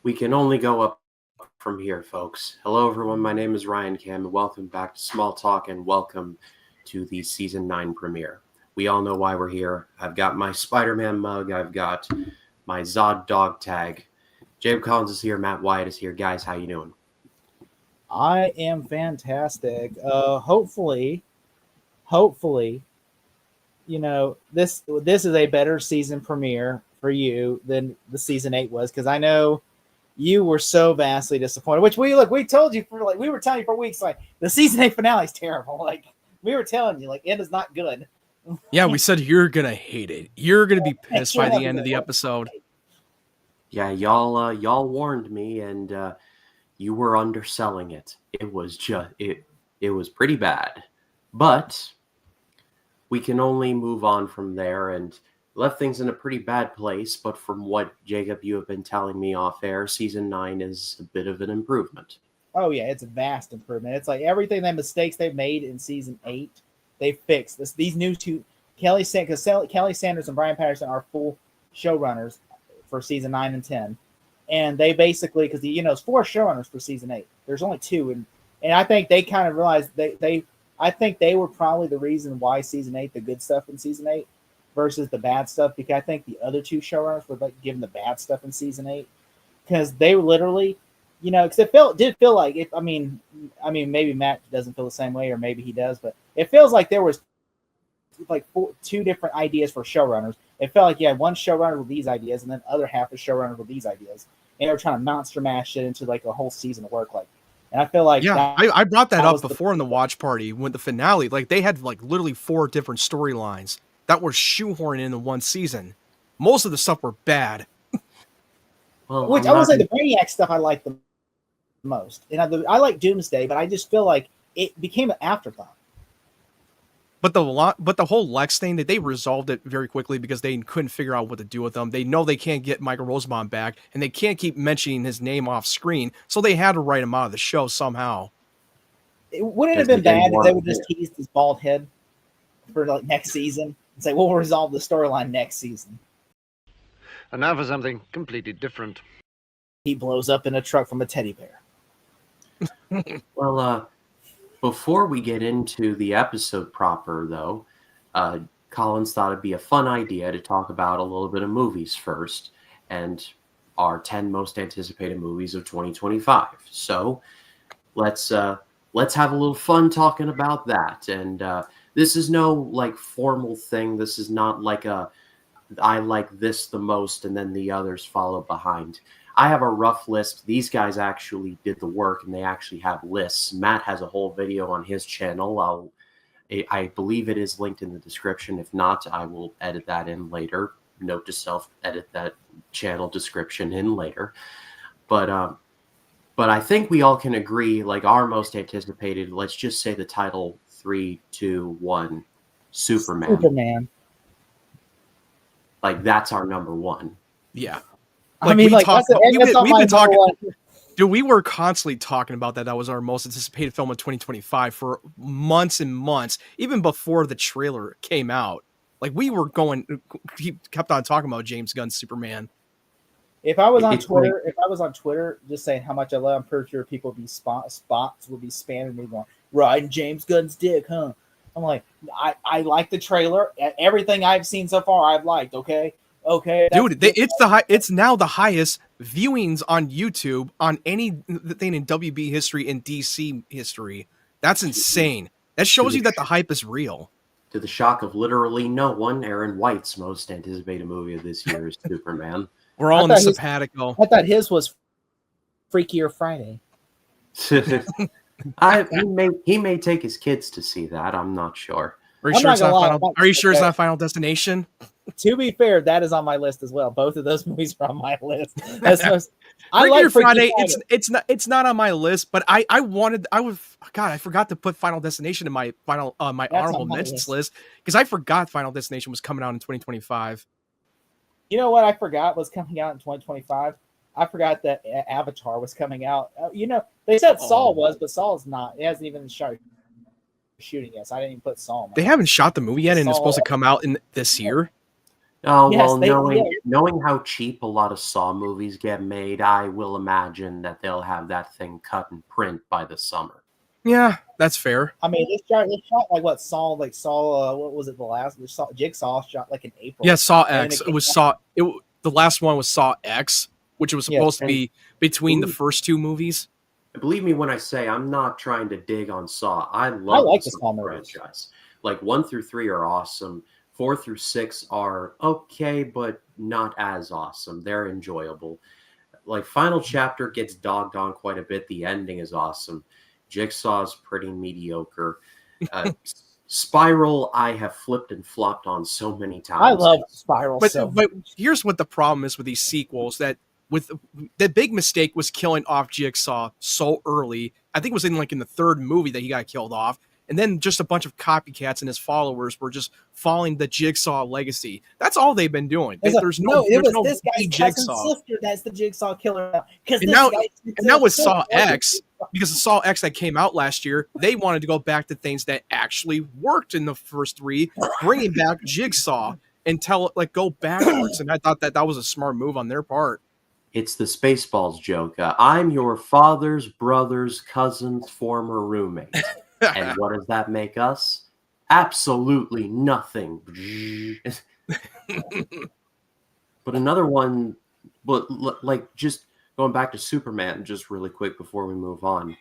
We can only go up from here, folks. Hello, everyone. My name is Ryan Cam, and welcome back to Smalltalk, and welcome to the Season 9 premiere. We all know why we're here. I've got my Spider-Man mug. I've got my Zod dog tag. Jacob Collins is here. Matt Wyatt is here. Guys, how you doing? I am fantastic. Hopefully, you know, this is a better season premiere for you than the season 8 was, because I know you were so vastly disappointed. Which we told you we were telling you for weeks, like the season 8 finale is terrible. Like we were telling you, like it is not good. Yeah, we said you're gonna hate it. You're gonna be pissed by the end of the episode. Yeah, y'all warned me, and you were underselling it. It was just it was pretty bad, but we can only move on from there and left things in a pretty bad place. But from what Jacob, you have been telling me off air, season 9 is a bit of an improvement. Oh yeah, it's a vast improvement. It's like everything that mistakes they've made in season 8, they fixed. These new two, Kelly Sanders and Brian Patterson are full showrunners for season 9 and 10, and they basically, because it's 4 showrunners for season 8. There's only 2, and I think they kind of realized I think they were probably the reason why season 8, the good stuff in season 8 versus the bad stuff, because I think the other 2 showrunners were like given the bad stuff in season 8, because they were literally, because it did feel like if I mean maybe Matt doesn't feel the same way, or maybe he does, but it feels like there was like 2 different ideas for showrunners. It felt like you had one showrunner with these ideas, and then other half of showrunners with these ideas, and they were trying to monster mash it into like a whole season of work. Like, and I feel like I brought that up before in the watch party when the finale. Like they had like literally 4 different storylines that were shoehorned into one season. Most of the stuff were bad. Well, which I would say the Brainiac stuff I liked the most, and I like Doomsday, but I just feel like it became an afterthought. But the whole Lex thing, that they resolved it very quickly because they couldn't figure out what to do with them. They know they can't get Michael Rosenbaum back, and they can't keep mentioning his name off screen, so they had to write him out of the show somehow. It wouldn't have been bad if they would just tease his bald head for like next season and say, "We'll resolve the storyline next season." And now for something completely different. He blows up in a truck from a teddy bear. Well, before we get into the episode proper, though, Collins thought it'd be a fun idea to talk about a little bit of movies first, and our 10 most anticipated movies of 2025. So let's have a little fun talking about that. And this is no like formal thing. This is not like I like this the most and then the others follow behind. I have a rough list. These guys actually did the work, and they actually have lists. Matt has a whole video on his channel. I believe it is linked in the description. If not, I will edit that in later. Note to self, edit that channel description in later. But I think we all can agree, like our most anticipated, let's just say the title 3, 2, 1, Superman. Like that's our number 1. Yeah. Like, we've been talking. Dude, we were constantly talking about that. That was our most anticipated film of 2025 for months and months, even before the trailer came out. Like we were kept on talking about James Gunn's Superman. If I was on Twitter, just saying how much I love, I'm pretty sure people would be spots would be spamming me going, "Riding James Gunn's dick, huh?" I'm like, I like the trailer. Everything I've seen so far, I've liked. Okay, dude, it's now the highest viewings on YouTube on anything in WB history and DC history. That's insane. That shows you that the hype is real. To the shock of literally no one, Aaron White's most anticipated movie of this year is Superman. We're all in the sabbatical. I thought his was Freakier Friday. He may take his kids to see that. I'm not sure. Are you sure it's not Final Destination? To be fair, that is on my list as well. Both of those movies are on my list. I like Friday. It's not on my list, but I forgot to put Final Destination in my honorable mentions list because I forgot Final Destination was coming out in 2025. You know what I forgot was coming out in 2025? I forgot that Avatar was coming out. They said Saul was, but Saul's not. It hasn't even started shooting yet, so I didn't even put Saul. They haven't shot the movie yet, and it's supposed to come out in this year. Oh, Yes, well, they yeah. knowing how cheap a lot of Saw movies get made, I will imagine that they'll have that thing cut and print by the summer. Yeah, that's fair. I mean, they shot like what Saw what was it the last Jigsaw shot like in Yeah, April, Saw and then X. it It came was out. Saw. The last one was Saw X, which was Yes, supposed to And be between the believe, first two movies. believe me when I say I'm not trying to dig on Saw. I I love the like the Saw Saw movies. franchise. Like 1 through 3 are awesome. 4 through 6 are okay, but not as awesome. They're enjoyable. Like final chapter gets dogged on quite a bit. The ending is awesome. Jigsaw's pretty mediocre. Uh, Spiral, I have flipped and flopped on so many I times. love Spiral so But much. here's what the problem is with these sequels, that with the big mistake was killing off Jigsaw so early. I think it was in the third movie that he got killed off. And then just a bunch of copycats and his followers were just following the Jigsaw legacy. That's all they've been doing. There's No, it there's was no this guy's new cousin Jigsaw. sister that's the Jigsaw killer because And this now guy's and now with Saw sister- X, because the Saw X that came out last year, they wanted to go back to things that actually worked in the first three, bringing back Jigsaw and go backwards. And I thought that was a smart move on their part. It's the Spaceballs joke. I'm your father's brother's cousin's former roommate. And what does that make us? Absolutely nothing. But another one, like just going back to Superman, just really quick before we move on.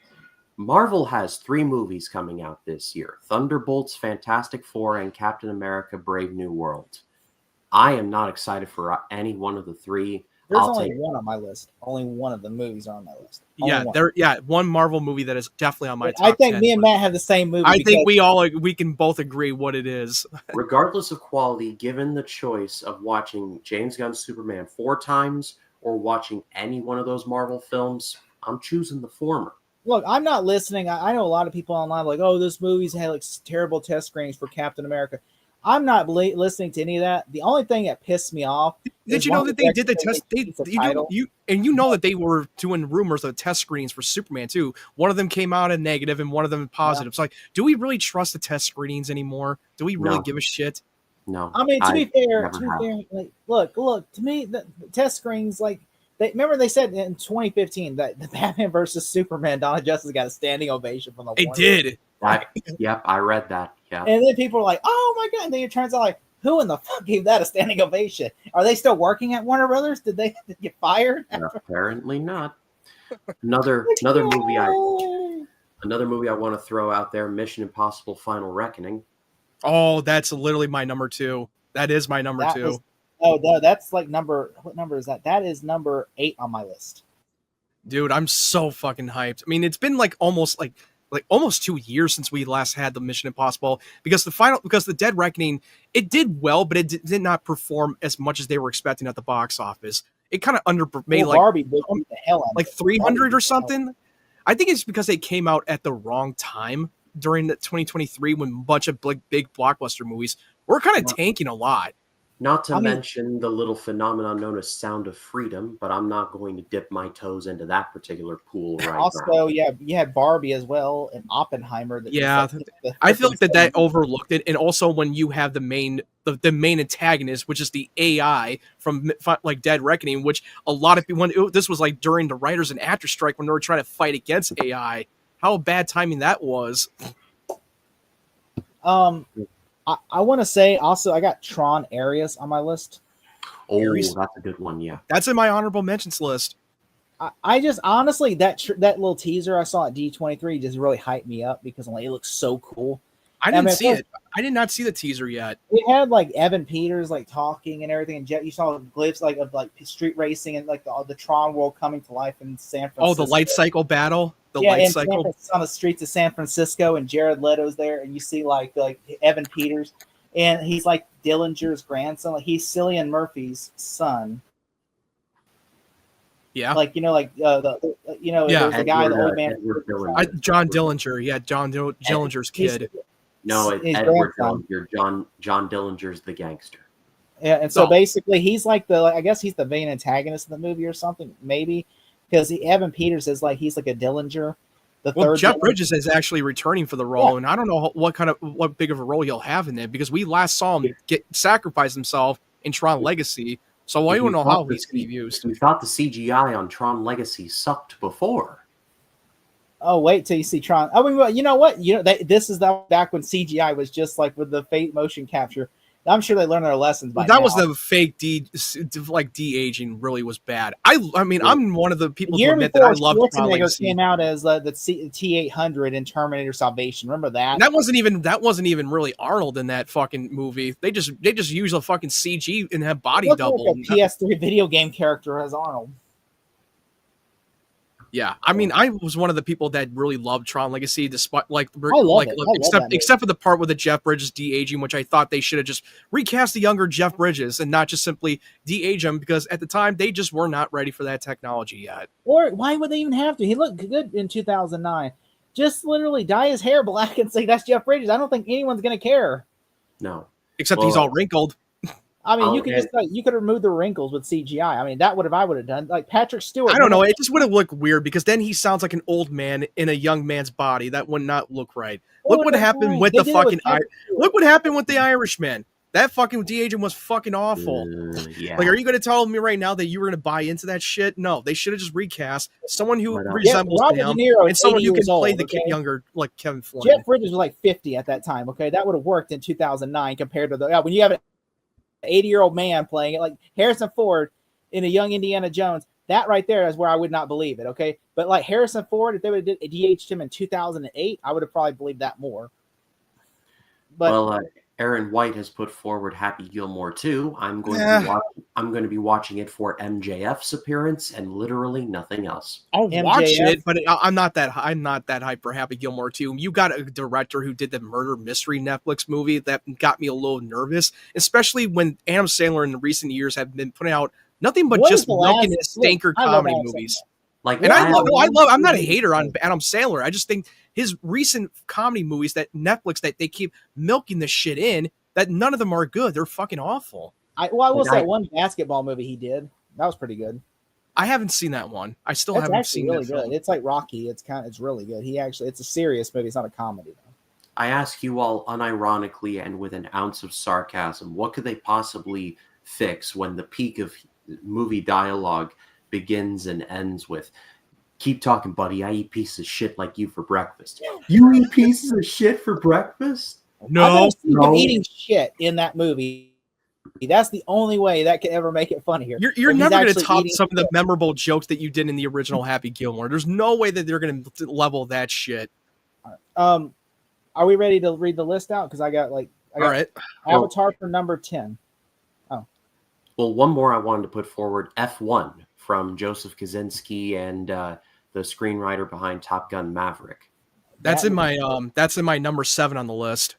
Marvel has 3 movies coming out this year: Thunderbolts, Fantastic Four, and Captain America: Brave New World. I am not excited for any one of the 3. There's I'll only take one on my list. Only one of the movies are on my list. Yeah, Only one. one Marvel movie that is definitely on my top I think 10. me and Matt have the same movie. I think because we can both agree what it is. regardless of quality, given the choice of watching James Gunn's Superman 4 times or watching any one of those Marvel films, I'm choosing the former. Look, I'm not listening. I know a lot of people online like, oh, this movie's had like terrible test screenings for Captain America. I'm not listening to any of that. The only thing that pissed me off. Did you know that they did the test? You know that they were doing rumors of test screenings for Superman too. One of them came out a negative and one of them a positive. It's like, do we really trust the test screenings anymore? Do we really give a shit? No. I mean, to be fair, like, look, to me, the test screens, like, remember they said in 2015 that the Batman versus Superman, Dawn of Justice got a standing ovation from the. It did. Yep, I read that. Yeah. And then people were like, "Oh my god!" And then it turns out, like, who in the fuck gave that a standing ovation? Are they still working at Warner Brothers? Did they get fired? Apparently not. Another movie I want to throw out there: Mission Impossible: Final Reckoning. Oh, that's literally my number 2. That is my number 2. No, that's like what number is that? That is number 8 on my list. Dude, I'm so fucking hyped. I mean, it's been almost 2 years since we last had the Mission Impossible, because the Dead Reckoning, it did well, but it did not perform as much as they were expecting at the box office. It kind of made Barbie the hell out of like 300 or something. I think it's because they came out at the wrong time during the 2023 when a bunch of big blockbuster movies were kind of tanking a lot. Not to mention the little phenomenon known as Sound of Freedom, but I'm not going to dip my toes into that particular pool right also, now. Also, yeah, you had Barbie as well and Oppenheimer. I feel like that overlooked it. And also when you have the main antagonist, which is the AI from like Dead Reckoning, which a lot of people, this was like during the writers and actors strike when they were trying to fight against AI. How bad timing that was. I want to say also I got Tron Ares on my list. Oh, that's a good one. Yeah, that's in my honorable mentions list. I just honestly that little teaser I saw at D23 just really hyped me up because it looks so cool. I didn't see it. I did not see the teaser yet. It had like Evan Peters like talking and everything, and you saw glimpses of street racing and like the Tron world coming to life in San Francisco. Oh, the light cycle battle. On the streets of San Francisco, and Jared Leto's there, and you see like Evan Peters, and he's like Dillinger's grandson, like he's Cillian Murphy's son. Yeah, there's the guy, the old man, John Dillinger. Yeah, John Dillinger's kid. No, it's Edward Dillinger. John Dillinger's the gangster. Yeah, and so basically, he's like I guess he's the main antagonist in the movie or something, maybe. Because Evan Peters is he's like a Dillinger. Jeff Bridges is actually returning for the role, and I don't know what big of a role he'll have in it, because we last saw him sacrifice himself in Tron Legacy. So I don't know how he's going to be used. You thought the CGI on Tron Legacy sucked before. Oh, wait till you see Tron. I mean, you know what? This is back when CGI was just like with the fake motion capture. I'm sure they learned their lessons by now. That was the fake de-aging really was bad. I mean, I'm one of the people who admit that I love Tron Legacy. Came out as the T-800 in Terminator Salvation. Remember that? And that wasn't even really Arnold in that fucking movie. They just use a fucking CG and have body double. Like a PS3 video game character as Arnold. Yeah, I mean, I was one of the people that really loved Tron Legacy, despite except for the part with the Jeff Bridges de-aging, which I thought they should have just recast the younger Jeff Bridges and not just simply de-age him, because at the time they just were not ready for that technology yet. Or why would they even have to? He looked good in 2009. Just literally dye his hair black and say that's Jeff Bridges. I don't think anyone's gonna care. No, except he's all wrinkled. I mean, you could remove the wrinkles with CGI. I mean, that would have I would have done. Like Patrick Stewart. I don't know. It just would have looked weird because then he sounds like an old man in a young man's body. That would not look right. Look what happened with the fucking. Look what happened with the Irishman. That fucking de-aging was fucking awful. Yeah. Like, are you going to tell me right now that you were going to buy into that shit? No, they should have just recast someone who resembles him and someone who can play the kid younger, like Kevin Flynn. Jeff Bridges was like 50 at that time. Okay, that would have worked in 2009 compared to when you have an 80-year-old man playing it, like Harrison Ford in a young Indiana Jones. That right there is where I would not believe it. Okay, but like Harrison Ford, if they would have DH'd him in 2008, I would have probably believed that more. But Aaron White has put forward Happy Gilmore 2. I'm going to be watching it for MJF's appearance and literally nothing else. I'll watch it, but I'm not that hyped for Happy Gilmore 2. You got a director who did the murder mystery Netflix movie that got me a little nervous, especially when Adam Sandler in the recent years have been putting out nothing but just milking and stinker comedy movies. I'm not a hater on Adam Sandler. I just think his recent comedy movies that Netflix that they keep milking the shit in, that none of them are good. They're fucking awful. I will say one basketball movie he did. That was pretty good. I haven't seen that one. I still haven't seen really that good. film. It's like Rocky. It's really good. It's a serious movie. It's not a comedy though. I ask you all unironically and with an ounce of sarcasm, what could they possibly fix when the peak of movie dialogue begins and ends with, "Keep talking, buddy. I eat pieces of shit like you for breakfast." You eat pieces of shit for breakfast? No. Him eating shit in that movie. That's the only way that could ever make it funnier. You're never going to top some of the memorable jokes that you did in the original Happy Gilmore. There's no way that they're going to level that shit. Are we ready to read the list out? Because I got all right. Avatar for number 10. Oh. Well, one more I wanted to put forward. F1 from Joseph Kosinski and the screenwriter behind Top Gun Maverick. That's in my number 7 on the list.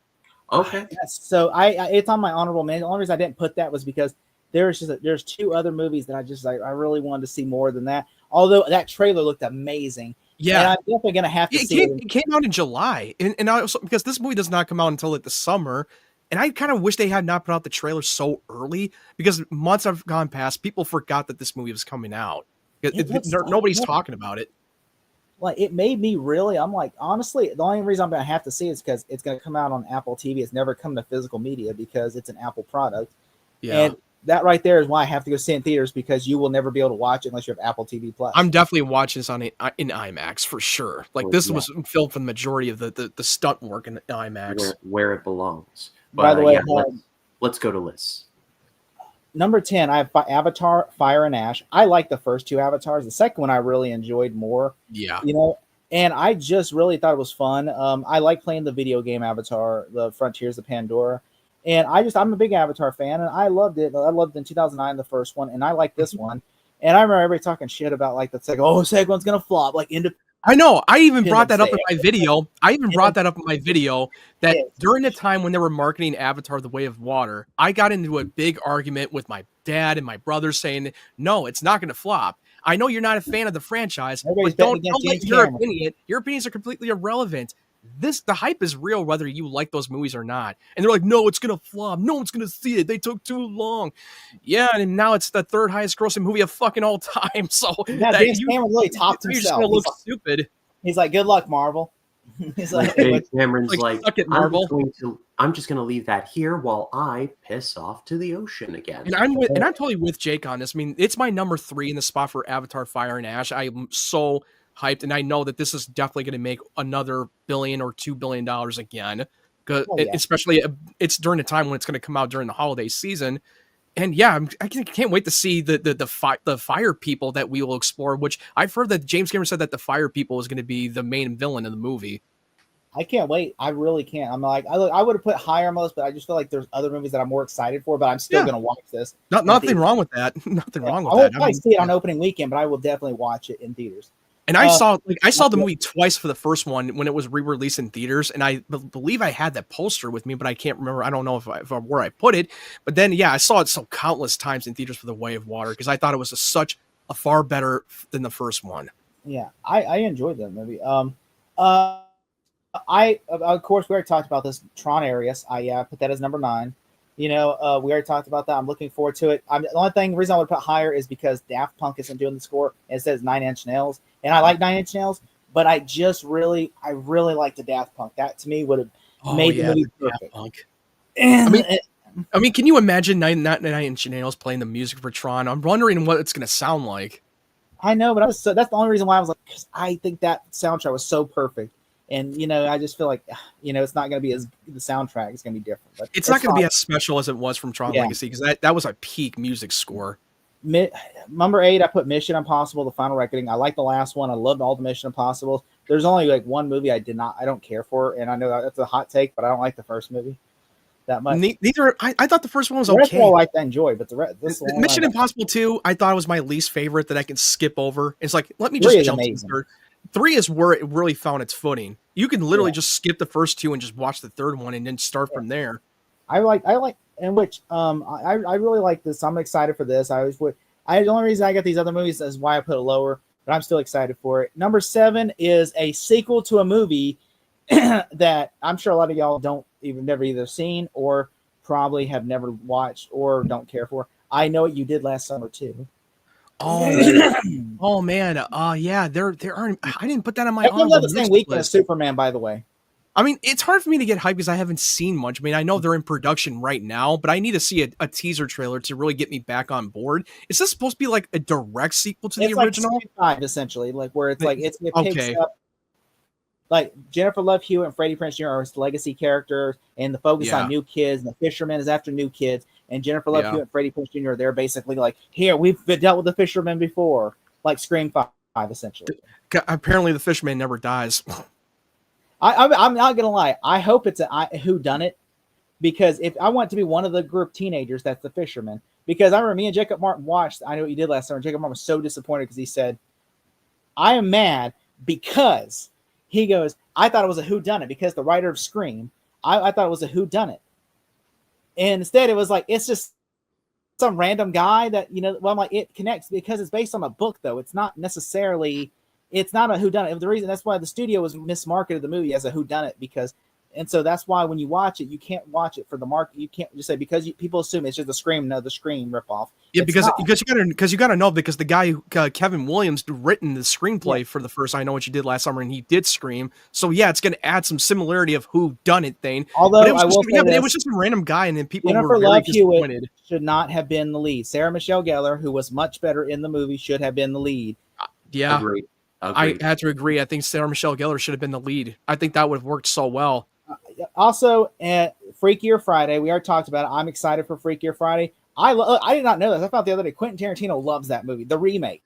Okay. Yes, so it's on my honorable mention. The only reason I didn't put that was because there's 2 other movies that I really wanted to see more than that. Although that trailer looked amazing. Yeah, and I'm definitely gonna have to see it. It came out in July, and I also, because this movie does not come out until like the summer. And I kind of wish they had not put out the trailer so early, because months have gone past. People forgot that this movie was coming out. Nobody's talking about it. Like, it made me really, I'm like, honestly, the only reason I'm going to have to see it is because it's going to come out on Apple TV. It's never come to physical media because it's an Apple product. Yeah. And that right there is why I have to go see it in theaters, because you will never be able to watch it unless you have Apple TV Plus. I'm definitely watching this in IMAX for sure. Like, this was filmed for the majority of the stunt work in IMAX. Where it belongs. But, by the way, let's go to lists. Number 10, I have Avatar, Fire and Ash. I like the first 2 Avatars. The second one I really enjoyed more. Yeah. And I just really thought it was fun. I like playing the video game Avatar, the Frontiers of Pandora. And I'm a big Avatar fan, and I loved it. I loved it in 2009, the first one, and I like this one. And I remember everybody talking shit about like the second one's going to flop. Like, I know. I even brought that up in my video. That during the time when they were marketing Avatar: The Way of Water, I got into a big argument with my dad and my brother saying, no, it's not going to flop. I know you're not a fan of the franchise, but don't let your opinion. Your opinions are completely irrelevant. The hype is real, whether you like those movies or not. And they're like, no, it's going to flop. No one's going to see it. They took too long. Yeah, and now it's the 3rd highest grossing movie of fucking all time. So James Cameron really topped himself. You're just going to look stupid. He's like, good luck, Marvel. He's Like like, James Cameron's Like, suck it, Marvel. I'm just gonna leave that here while I piss off to the ocean again. And I'm totally with Jake on this. I mean, it's my number 3 in the spot for Avatar: Fire and Ash. I'm so hyped, and I know that this is definitely going to make another $1 or $2 billion again. Oh, yeah. Especially it's during the time when it's going to come out during the holiday season. And yeah, I can't wait to see the fire people that we will explore. Which I've heard that James Cameron said that the fire people is going to be the main villain in the movie. I can't wait. I really can't. I'm like, I would have put higher on my list, but I just feel like there's other movies that I'm more excited for. But I'm still going to watch this. Nothing wrong with that. Nothing wrong with I that. won't probably see it on opening weekend, but I will definitely watch it in theaters. And I saw the movie twice for the first one when it was re-released in theaters, and I believe I had that poster with me, but I can't remember. I don't know where I put it. But then, yeah, I saw it so countless times in theaters for The Way of Water because I thought it was such a far better than the first one. Yeah, I enjoyed that movie. I of course we already talked about this Tron Arius. I put that as number 9. We already talked about that. I'm looking forward to it. The reason I would put higher is because Daft Punk isn't doing the score. And it says 9 Inch Nails, and I like 9 Inch Nails, but I really like the Daft Punk. That to me would have made the movie perfect. Punk. I mean, can you imagine 9 Inch Nails playing the music for Tron? I'm wondering what it's going to sound like. I know, but that's the only reason why I was like, because I think that soundtrack was so perfect. And, I just feel like, it's not going to be the soundtrack is going to be different. But it's not going to be as special as it was from Tron Legacy because that was a peak music score. Number 8, I put Mission Impossible: The Final Reckoning. I like the last one. I loved all the Mission Impossibles. There's only like one movie I don't care for, and I know that's a hot take, but I don't like the first movie that much. I thought the first one was the rest okay. I liked, I enjoyed, but Mission Impossible 2, I thought it was my least favorite that I can skip over. It's like, let me just jump to the third. 3 is where it really found its footing. You can literally just skip the first 2 and just watch the third one and then start from there. I like, and which I really like this. I'm excited for this. The only reason I got these other movies is why I put it lower, but I'm still excited for it. Number 7 is a sequel to a movie that I'm sure a lot of y'all never either seen or probably have never watched or don't care for. I Know What You Did Last Summer too. Oh man. Yeah, there aren't. I didn't put that on my. It comes out the same weekend as Superman, by the way. I mean, it's hard for me to get hyped because I haven't seen much. I mean, I know they're in production right now, but I need to see a teaser trailer to really get me back on board. Is this supposed to be like a direct sequel to the original? Like 5, essentially, like where it's like it picks up. Like Jennifer Love Hewitt and Freddie Prinze Jr. are his legacy characters, and the focus on new kids. And the Fisherman is after new kids, and Jennifer Love Hewitt and Freddie Prinze Jr. They're basically like, here we've dealt with the Fisherman before, like Scream 5, essentially. Apparently, the Fisherman never dies. I'm not gonna lie. I hope it's a whodunit, because if I want it to be one of the group teenagers, that's the Fisherman. Because I remember me and Jacob Martin watched I Know What You Did Last Summer. Jacob Martin was so disappointed because he said, "I am mad because." He goes, I thought it was a whodunit because the writer of Scream, I thought it was a whodunit. And instead it was like, it's just some random guy that, I'm like, it connects because it's based on a book, though. It's not a whodunit. The reason that's why the studio was mismarketed the movie as a whodunit and so that's why when you watch it, you can't watch it for the market. You can't just say people assume it's just the Scream ripoff. Yeah, because you gotta know because the guy Kevin Williams written the screenplay for the first I Know What You Did Last Summer, and he did Scream. So yeah, it's gonna add some similarity of who done it thing. Although it was just a random guy, and then people Jennifer were very Love disappointed. Hewitt should not have been the lead. Sarah Michelle Gellar, who was much better in the movie, should have been the lead. Yeah, Agreed. I had to agree. I think Sarah Michelle Gellar should have been the lead. I think that would have worked so well. Also, Freakier Friday, we already talked about it. I'm excited for Freakier Friday. I did not know this. I found the other day Quentin Tarantino loves that movie, the remake.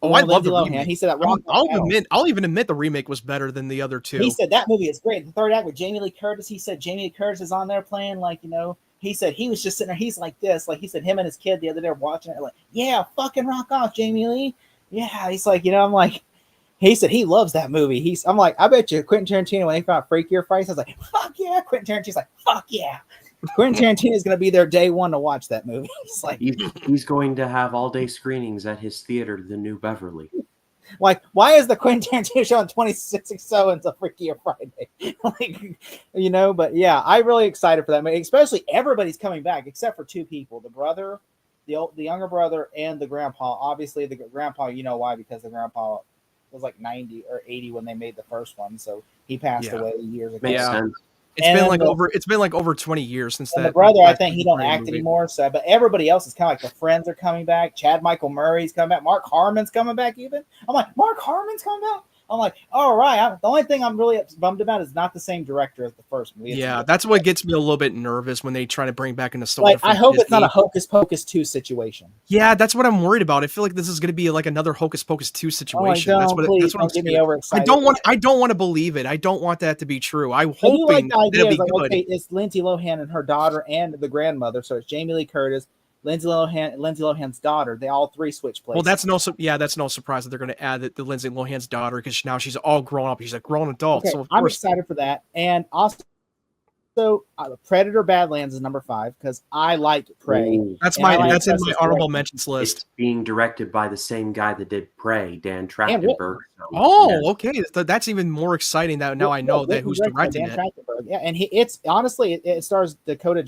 Oh, I love the remake. He said that. I'll even admit the remake was better than the other two. He said that movie is great. The third act with Jamie Lee Curtis. He said Jamie Lee Curtis is on there playing He said he was just sitting there. He's like this. Like he said, him and his kid the other day were watching it. Like, yeah, fucking rock off, Jamie Lee. Yeah, he's like, I'm like. He said he loves that movie. I'm like, I bet you Quentin Tarantino, when they found Freakier Friday, I was like, fuck yeah. Quentin Tarantino's like, fuck yeah. Quentin Tarantino is going to be there day one to watch that movie. He's like, he's going to have all day screenings at his theater, the New Beverly. Like, why is the Quentin Tarantino show on 26 so until Freakier Friday? But yeah, I'm really excited for that movie. Especially everybody's coming back except for 2 people: the brother, the younger brother, and the grandpa. Obviously, the grandpa, you know why? Because the grandpa was like 90 or 80 when they made the first one, so he passed away years ago. Makes Yeah. sense. It's been like over 20 years since And that. the brother, I last think he don't Party act movie. anymore. So, but everybody else is kind of like the friends are coming back. Chad Michael Murray's coming back. Mark Harmon's coming back. Even I'm like, Mark Harmon's coming back. I'm like, all right. The only thing I'm really bummed about is not the same director as the first movie. Yeah, that's what gets me a little bit nervous when they try to bring back a nostalgia. Like, I hope Disney. it's not a Hocus Pocus 2 situation. Yeah, that's what I'm worried about. I feel like this is going to be like another Hocus Pocus 2 situation. Oh, that's what please I'm don't get me scared. overexcited. I don't want to believe it. I don't want that to be true. I'm I do like hoping the idea. it'll be Like, good. okay, it's Lindsay Lohan and her daughter and the grandmother. So it's Jamie Lee Curtis, Lindsay Lohan, and Lindsay Lohan's daughter. They all three switch places. Well, that's no surprise that they're going to add the Lindsay Lohan's daughter because now she's all grown up. She's a grown adult. Okay, So of I'm course, excited for that. And also, Predator Badlands is number 5 because I liked Prey. Ooh. that's and I like that's in my Justice honorable League. mentions list. It's being directed by the same guy that did Prey, Dan Trachtenberg. So, Oh, yeah. okay. That's even more exciting that now I know that who's directing it. Yeah, and it's honestly it stars Dakota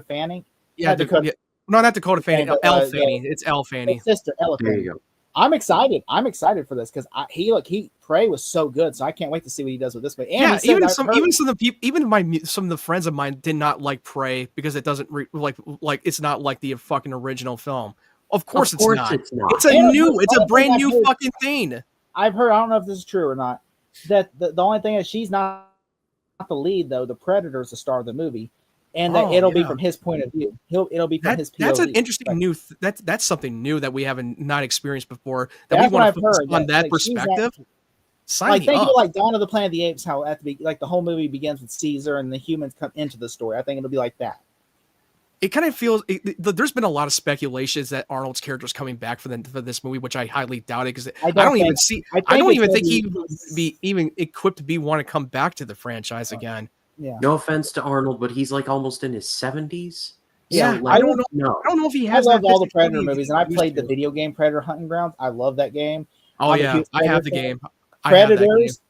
Fanning. Yeah, Not Dakota. no, not Dakota Fanning. But, Elle Fanning. It's Elle Fanning. His sister Ella There Fanning. you go. I'm excited. I'm excited for this because Prey was so good, so I can't wait to see what he does with this movie. And Yeah, he said even I've some heard- of the people, some of the friends of mine did not like Prey because it doesn't like it's not like the fucking original film. Of course, it's not. It's not. It's And a brand I've new heard- fucking thing. I've heard. I don't know if this is true or not. That the only thing is she's not the lead though. The Predator is the star of the movie, and that it'll be from his point of view. It'll be from his POV. That's an interesting new. That's something new that we haven't not experienced before. That That's we want what to I've focus heard, on that, that like, she's perspective. Sign Like me think of up. it like Dawn of the Planet of the Apes. How at the like the whole movie begins with Caesar and the humans come into the story. I think it'll be like that. It kind of feels. There's been a lot of speculations that Arnold's character is coming back for this movie, which I highly doubt it because I don't even think he would be even equipped to want to come back to the franchise again. Yeah. No offense to Arnold, but he's like almost in his 70s. Yeah, So, like, I don't know. No. I don't know if he I has. love that all the physical Predator ability movies, and I he's played the used to. video game Predator Hunting Grounds. I love that game. Oh I'm a yeah, huge I have the Predator game. I have that game. Predators.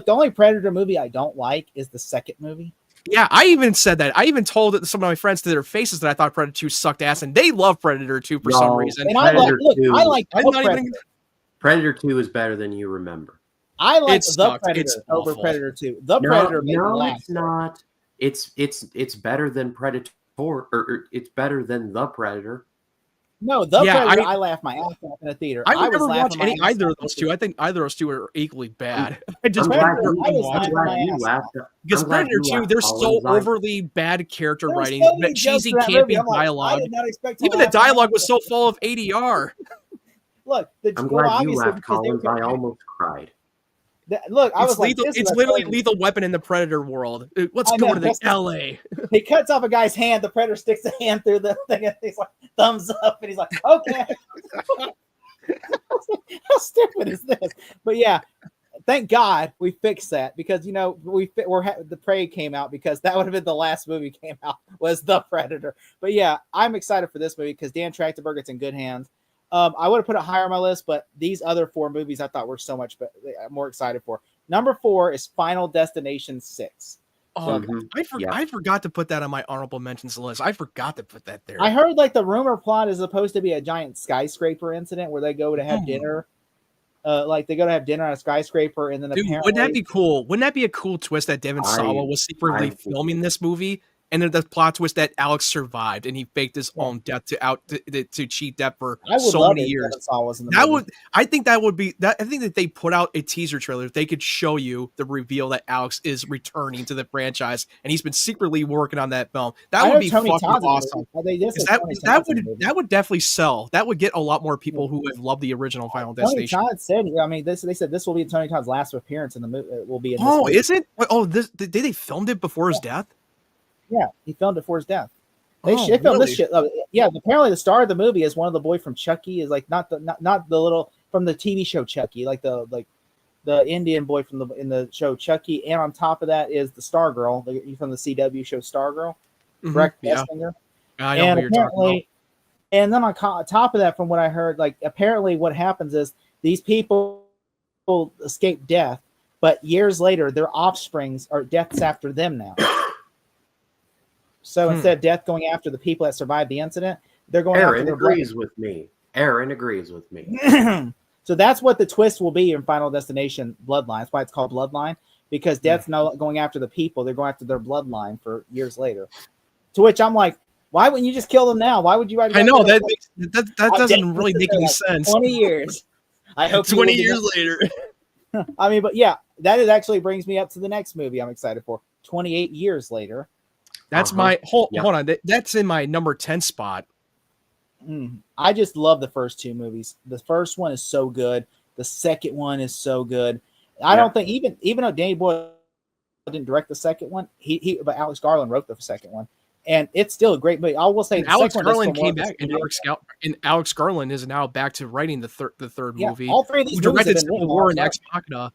The only Predator movie I don't like is the second movie. Yeah, I even said that. I even told some of my friends to their faces that I thought Predator 2 sucked ass, and they love Predator 2 for some reason. And I like I'm the not Predator. even. Predator 2 is better than you remember. I like It the sucked. Predator It's over awful. Predator 2. The Predator made me No, laugh. it's not. It's better than Predator, or it's better than the Predator. No, the Yeah, Predator, I laughed my ass off in a theater. I was would never watch laughing my ass either of off. those two. I think either of those two are equally bad. I just I'm glad Predator, you, I was I'm laughing glad my you ass laughed. because I'm glad Predator you 2, laughed, there's so Collins. overly bad character There was writing, so many that jokes cheesy, in that campy movie. I'm like, I dialogue. did not expect to Even the laugh my ass dialogue was off. so full of ADR. Look, I'm glad you obviously laughed, because they were Collins. I gonna- almost cried. Look, I It's was like, lethal. this is It's a literally Predator. lethal weapon in the Predator world. Let's I go know, to the that's- LA. He cuts off a guy's hand. The Predator sticks the hand through the thing, and he's like, thumbs up, and he's like, okay. How stupid is this? But yeah, thank God we fixed that because the Prey came out because that would have been the last movie came out was the Predator. But yeah, I'm excited for this movie because Dan Trachtenberg, it's in good hands. I would have put it higher on my list, but these other 4 movies I thought were so much more excited for. Number 4 is Final Destination 6. Oh, Mhm. I forgot to put that on my honorable mentions list. I forgot to put that there. I heard like the rumor plot is supposed to be a giant skyscraper incident where they go to have dinner. Like they go to have dinner on a skyscraper, and then Dude, apparently, wouldn't that be cool? Wouldn't that be a cool twist that Devin Sawa was secretly filming this movie, and then the plot twist that Alex survived and he faked his own death to cheat death for so many years. I think that would be that. I think that they put out a teaser trailer, they could show you the reveal that Alex is returning to the franchise, and he's been secretly working on that film. That would be fucking awesome. That would definitely sell. That would get a lot more people who have loved the original Final Destination. Tony Todd said, I mean, they said this will be Tony Todd's last appearance in the movie. Will be in this Oh, movie. is it? Oh, did they filmed it before his death? Yeah, he filmed it for his death. They filmed really? this shit. Yeah, apparently the star of the movie is one of the boy from Chucky. Is like not the little from the TV show Chucky, like the Indian boy in the show Chucky. And on top of that is the Star Girl from the CW show Stargirl, Breck Bessinger. I know who you're talking about. And then on top of that, from what I heard, like apparently what happens is these people escape death, but years later their offsprings are deaths after them now. So instead of death going after the people that survived the incident, they're going after their agrees with me. Aaron agrees with me. So that's what the twist will be in Final Destination Bloodline. That's why it's called Bloodline, because Death's not going after the people. They're going after their bloodline for years later. To which I'm like, why wouldn't you just kill them now? Why would you? I know that doesn't really make any sense. 20 years. I hope 20 years later. I mean, but yeah, that is actually brings me up to the next movie I'm excited for. 28 years later. That's my hold on. That's in my number 10 spot. I just love the first two movies. The first one is so good. The second one is so good. I don't think even though Danny Boyle didn't direct the second one, but Alex Garland wrote the second one, and it's still a great movie. I will say Alex Garland came back, and Alex Garland is now back to writing the third movie. All three of these movies directed Civil War and Ex Machina.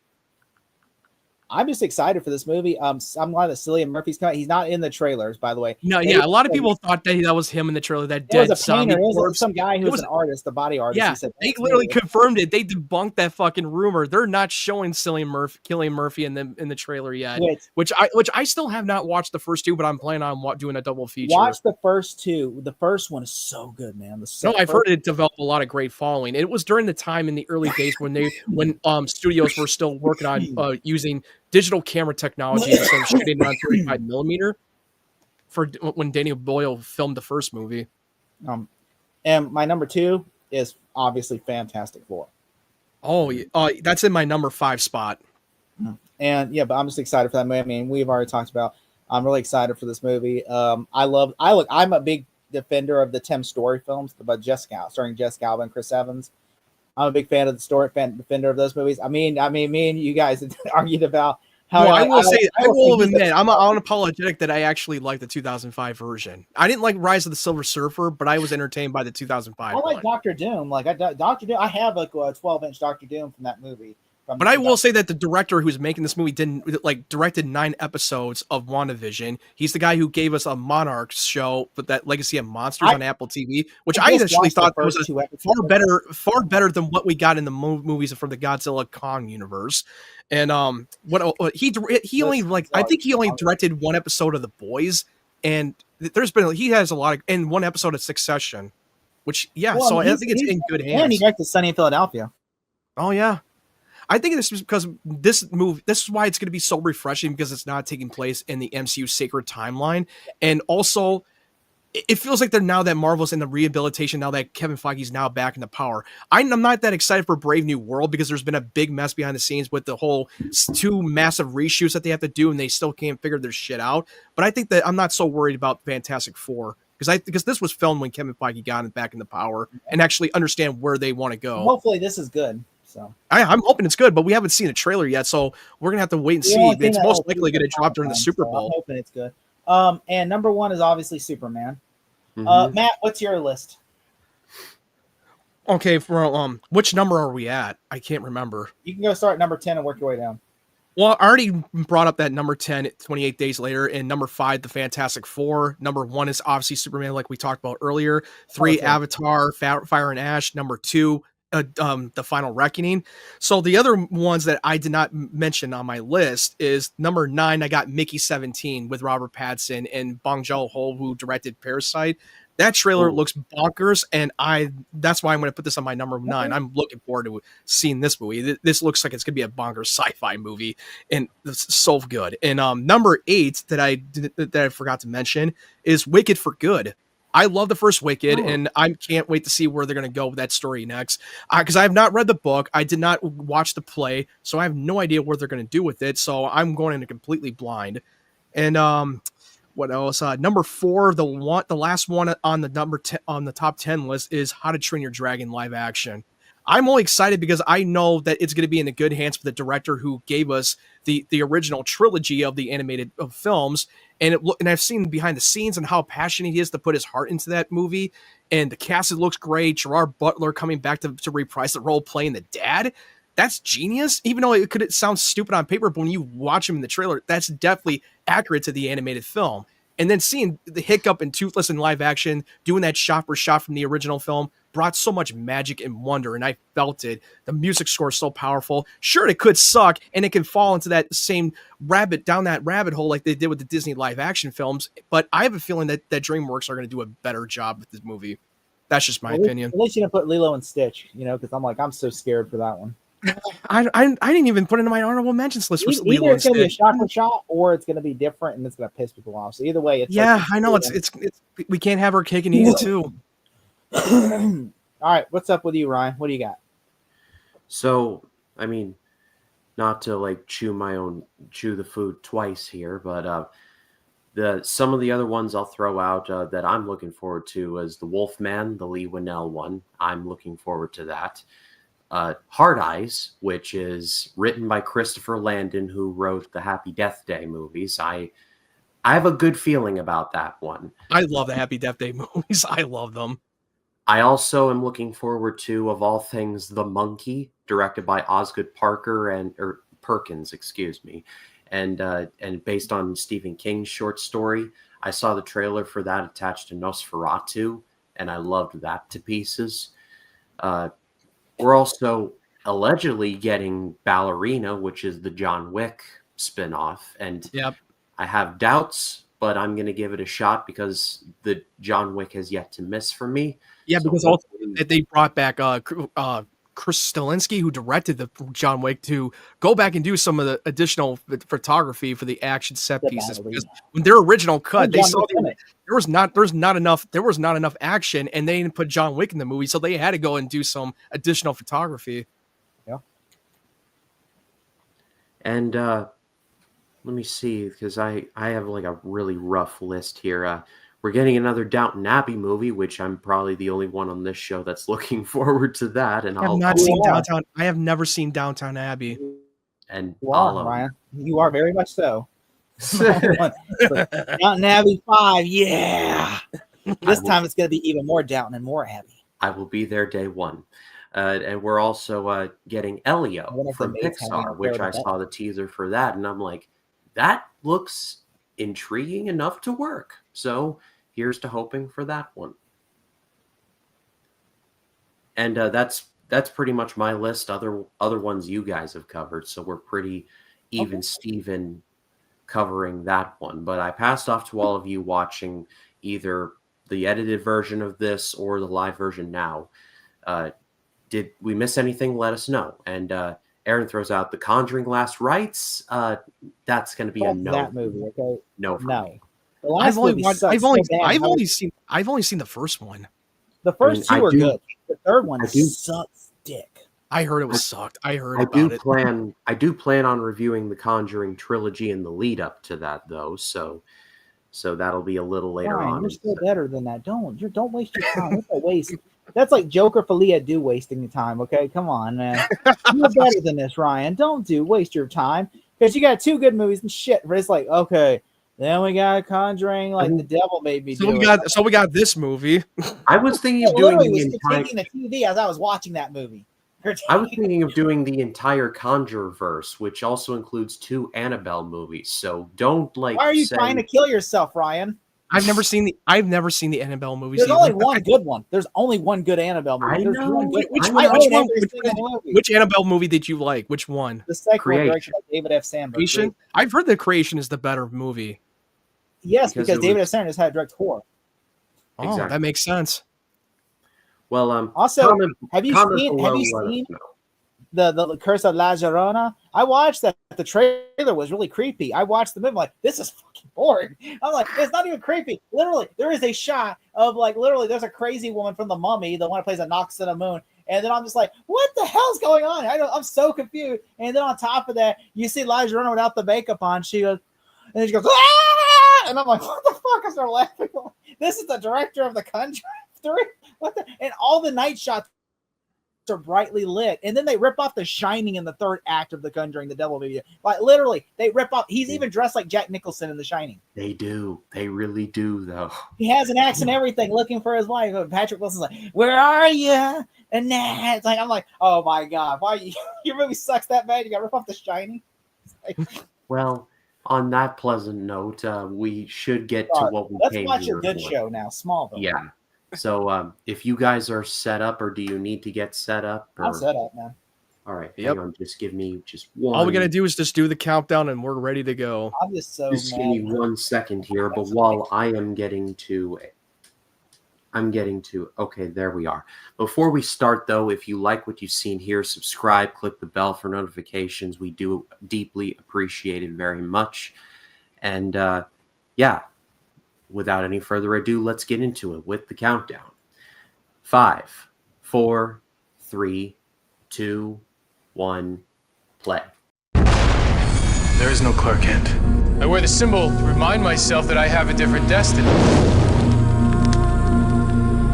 I'm just excited for this movie. I'm glad that Cillian Murphy's coming. He's not in the trailers, by the way. No, yeah, a lot of people thought that was him in the trailer. That dead zombie. It was some guy who was an artist, a body artist. Yeah, he said, they literally confirmed it. They debunked that fucking rumor. They're not showing Cillian Murphy in the trailer yet. Which I still have not watched the first two, but I'm planning on doing a double feature. Watch the first two. The first one is so good, man. I've heard it develop a lot of great following. It was during the time in the early days when studios were still working on using digital camera technology instead of shooting on 35 millimeter for when Danny Boyle filmed the first movie. And my number 2 is obviously Fantastic Four. Oh, that's in my number 5 spot. And yeah, but I'm just excited for that movie. I mean, we've already talked about. I'm really excited for this movie. I'm a big defender of the Tim Story films, but starring Jessica Alba and Chris Evans. I'm a big fan of the story, defender of those movies. I mean, me and you guys argued about how. Well, I will admit, I'm unapologetic that I actually like the 2005 version. I didn't like Rise of the Silver Surfer, but I was entertained by the 2005. I like Doctor Doom. Doctor Doom. I have a 12-inch Doctor Doom from that movie. But I will say that the director who's making this movie directed 9 episodes of WandaVision. He's the guy who gave us a Monarchs show, but that Legacy of Monsters on Apple TV, which I actually thought was far better than what we got in the movies from the Godzilla Kong universe. And he only directed 1 episode of The Boys, and he has a lot of, and 1 episode of Succession, which I think it's in good hands. And he directed Sunny in Philadelphia. Oh yeah. I think this is because this is why it's going to be so refreshing, because it's not taking place in the MCU sacred timeline. And also, it feels like they're now that Marvel's in the rehabilitation, now that Kevin Feige's now back in the power. I'm not that excited for Brave New World, because there's been a big mess behind the scenes with the whole 2 massive reshoots that they have to do, and they still can't figure their shit out. But I think that I'm not so worried about Fantastic Four, because this was filmed when Kevin Feige got back in the power and actually understand where they want to go. Hopefully this is good. So I'm hoping it's good, but we haven't seen a trailer yet, so we're gonna have to wait and see. It's most likely going to drop during the Super Bowl. I'm hoping it's good. And number 1 is obviously Superman. Matt, what's your list? Okay, for which number are we at? I can't remember. You can go start at number 10 and work your way down. Well, I already brought up that number 10, 28 Days Later, and number 5, The Fantastic Four. Number 1 is obviously Superman, like we talked about earlier. 3, Avatar, Fire and Ash. Number 2. The Final Reckoning. So the other ones that I did not mention on my list is number 9. I got Mickey 17 with Robert Pattinson and Bong Joon-ho, who directed Parasite. That trailer looks bonkers, and that's why I'm going to put this on my number 9. I'm looking forward to seeing this movie. This looks like it's going to be a bonkers sci-fi movie, and it's so good. And number 8 that I forgot to mention is Wicked for Good. I love the first Wicked, and I can't wait to see where they're going to go with that story next. Because I have not read the book, I did not watch the play, so I have no idea what they're going to do with it. So I'm going in completely blind. And what else? Number 4, the last one on the top 10 list is How to Train Your Dragon live action. I'm only excited because I know that it's going to be in the good hands for the director who gave us the original trilogy of the animated films. And I've seen behind the scenes and how passionate he is to put his heart into that movie. And the cast, it looks great. Gerard Butler coming back to reprise the role playing the dad. That's genius. Even though it sound stupid on paper, but when you watch him in the trailer, that's definitely accurate to the animated film. And then seeing the Hiccup and Toothless in live action, doing that shot for shot from the original film, brought so much magic and wonder, and I felt it. The music score is so powerful. Sure, it could suck, and it can fall into that same down that rabbit hole like they did with the Disney live action films, but I have a feeling that DreamWorks are going to do a better job with this movie. That's just my opinion. At least you didn't put Lilo and Stitch, because I'm so scared for that one. I didn't even put it in my honorable mentions list for Either Lilo and it's going to be a Stitch. shot for shot, or it's going to be different, and it's going to piss people off. So either way, it's I know it's we can't have our cake and eat it too. All right, what's up with you, Ryan? What do you got? So, I mean, not to like chew the food twice here, but some of the other ones I'll throw out that I'm looking forward to is the Wolfman, the Lee Winnell one. I'm looking forward to that. Hard Eyes, which is written by Christopher Landon, who wrote the Happy Death Day movies. I have a good feeling about that one. I love the Happy Death Day movies. I love them. I also am looking forward to, of all things, The Monkey, directed by Osgood Perkins, excuse me, and based on Stephen King's short story. I saw the trailer for that attached to Nosferatu, and I loved that to pieces. We're also allegedly getting Ballerina, which is the John Wick spinoff, and yep. I have doubts, but I'm going to give it a shot because the John Wick has yet to miss for me. Yeah, so because also they brought back Chris Stalinski, who directed the John Wick, to go back and do some of the additional photography for the action set pieces. Because when their original cut, they saw there was not enough action, and they didn't put John Wick in the movie, so they had to go and do some additional photography. Yeah. And let me see, because I have like a really rough list here. We're getting another Downton Abbey movie, which I'm probably the only one on this show that's looking forward to that. And I have never seen Downton Abbey. And Ryan, you are very much so. Downton Abbey 5, yeah. This time it's going to be even more Downton and more Abbey. I will be there day one. And we're also getting Elio from Pixar, which I saw the teaser for that, and I'm like, that looks intriguing enough to work. So here's to hoping for that one. And that's pretty much my list. Other ones you guys have covered, so we're pretty even Steven covering that one. But I passed off to all of you watching either the edited version of this or the live version now. Did we miss anything? Let us know. And Aaron throws out The Conjuring: Last Rites. That's going to be a no. That movie, okay? No. No. I've only seen the first one. The first two are good. The third one sucks dick. I heard it was sucked. I do plan on reviewing the Conjuring trilogy in the lead up to that, though. So that'll be a little later on. You're still better than that. Don't waste your time. That's a waste. That's like Joker Folia do wasting your time. Okay, come on, man. You're better than this, Ryan. Don't waste your time because you got two good movies and shit. But it's like, okay, then we got Conjuring, like the devil made me do it. So we got this movie. I was thinking of doing taking the TV as I was watching that movie. I was thinking of doing the entire Conjure-verse, which also includes 2 Annabelle movies. So don't Why are you trying to kill yourself, Ryan? I've never seen the Annabelle movies. There's only one good one. There's only one good Annabelle movie. Which Annabelle movie did you like? Which one? The second one, directed by David F. Sandberg. I've heard that Creation is the better movie. Yes, because David F. Sandberg had to direct horror. Oh, exactly. That makes sense. Well, also, have you seen the Curse of La Llorona? I watched that. The trailer was really creepy. I watched the movie, like, this is fucking boring. I'm like, it's not even creepy. Literally, there is a shot of there's a crazy woman from The Mummy, the one who plays a Nox in the Moon. And then I'm just like, what the hell's going on? I'm so confused. And then on top of that, you see La Llorona without the makeup on. She goes, ah! And I'm like, what the fuck is her laughing? This is the director of The Conjuring 3. And all the night shots are brightly lit, and then they rip off The Shining in the third act of The Conjuring, the devil movie. Like, literally, they rip off. He's even dressed like Jack Nicholson in The Shining. They do. They really do, though. He has an axe and everything, looking for his wife. Patrick Wilson's like, "Where are you?" And it's like, I'm like, oh my god, why your movie sucks that bad? You got to rip off The Shining. Well, on that pleasant note, we should get to what we came here. Let's watch a good show now, Smallville. Yeah. So if you guys are set up, or do you need to get set up? I'm set up, man. All right. Hang on. Just give me just one. All we got to do is just do the countdown and we're ready to go. I'm just so Just give me 1 second here. But while I am getting to I'm getting to. Okay, there we are. Before we start, though, if you like what you've seen here, subscribe, click the bell for notifications. We do deeply appreciate it very much. And yeah, without any further ado, let's get into it with the countdown. 5, 4, 3, 2, 1, play. There is no Clark Kent. I wear the symbol to remind myself that I have a different destiny.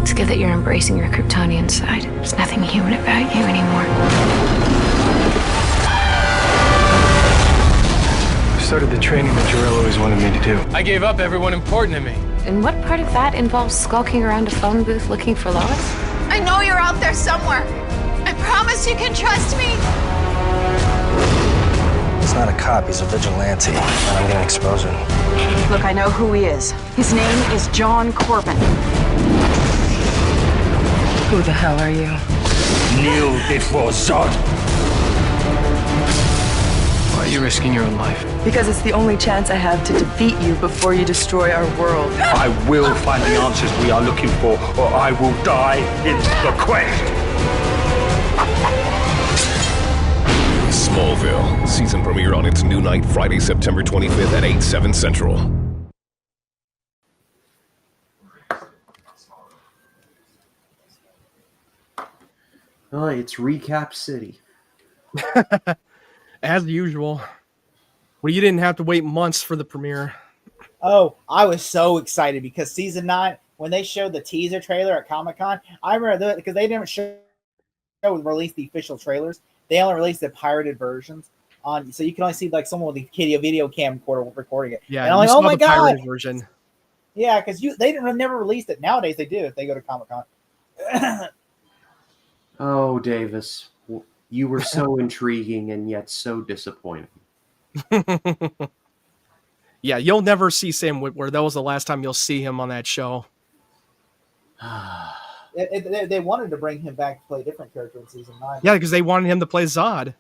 It's good that you're embracing your Kryptonian side. There's nothing human about you anymore. I started the training that Jor-El always wanted me to do. I gave up everyone important to me. And what part of that involves skulking around a phone booth looking for Lois? I know you're out there somewhere. I promise you can trust me. He's not a cop, he's a vigilante, and I'm gonna expose him. Look, I know who he is. His name is John Corbin. Who the hell are you? Kneel before Zod. Why are you risking your own life? Because it's the only chance I have to defeat you before you destroy our world. I will find the answers we are looking for, or I will die in the quest. Smallville. Season premiere on its new night, Friday, September 25th at 8, 7 Central. Oh, it's Recap City. As usual. Well, you didn't have to wait months for the premiere. Oh, I was so excited because season 9, when they showed the teaser trailer at Comic-Con, I remember that because they didn't release the official trailers. They only released the pirated versions on, so you can only see like someone with a video camcorder recording it. Yeah, and I'm like, you oh saw my the god, pirated version. Yeah, because they didn't never released it. Nowadays they do if they go to Comic-Con. Oh, Davis, you were so intriguing and yet so disappointing. Yeah, you'll never see Sam Witwer. That was the last time you'll see him on that show. They wanted to bring him back to play a different character in season 9. Yeah, because they wanted him to play Zod.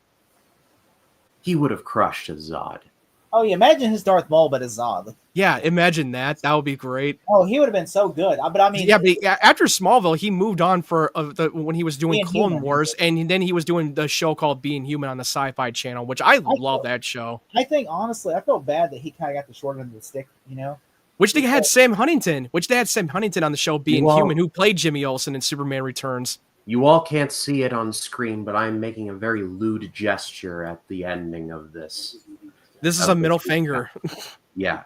He would have crushed a Zod. Oh, yeah, imagine his Darth Maul, but his Zod. Yeah, imagine that. That would be great. Oh, he would have been so good. But I mean, yeah, but after Smallville, he moved on for when he was doing Being Clone Human. Wars, and then he was doing the show called Being Human on the Sci-Fi Channel, which I love that show. I think honestly, I felt bad that he kind of got the short end of the stick. You know, Which they had Sam Huntington on the show Being Well- Human, who played Jimmy Olsen in Superman Returns. You all can't see it on screen, but I'm making a very lewd gesture at the ending of this. This is a middle finger. Yeah.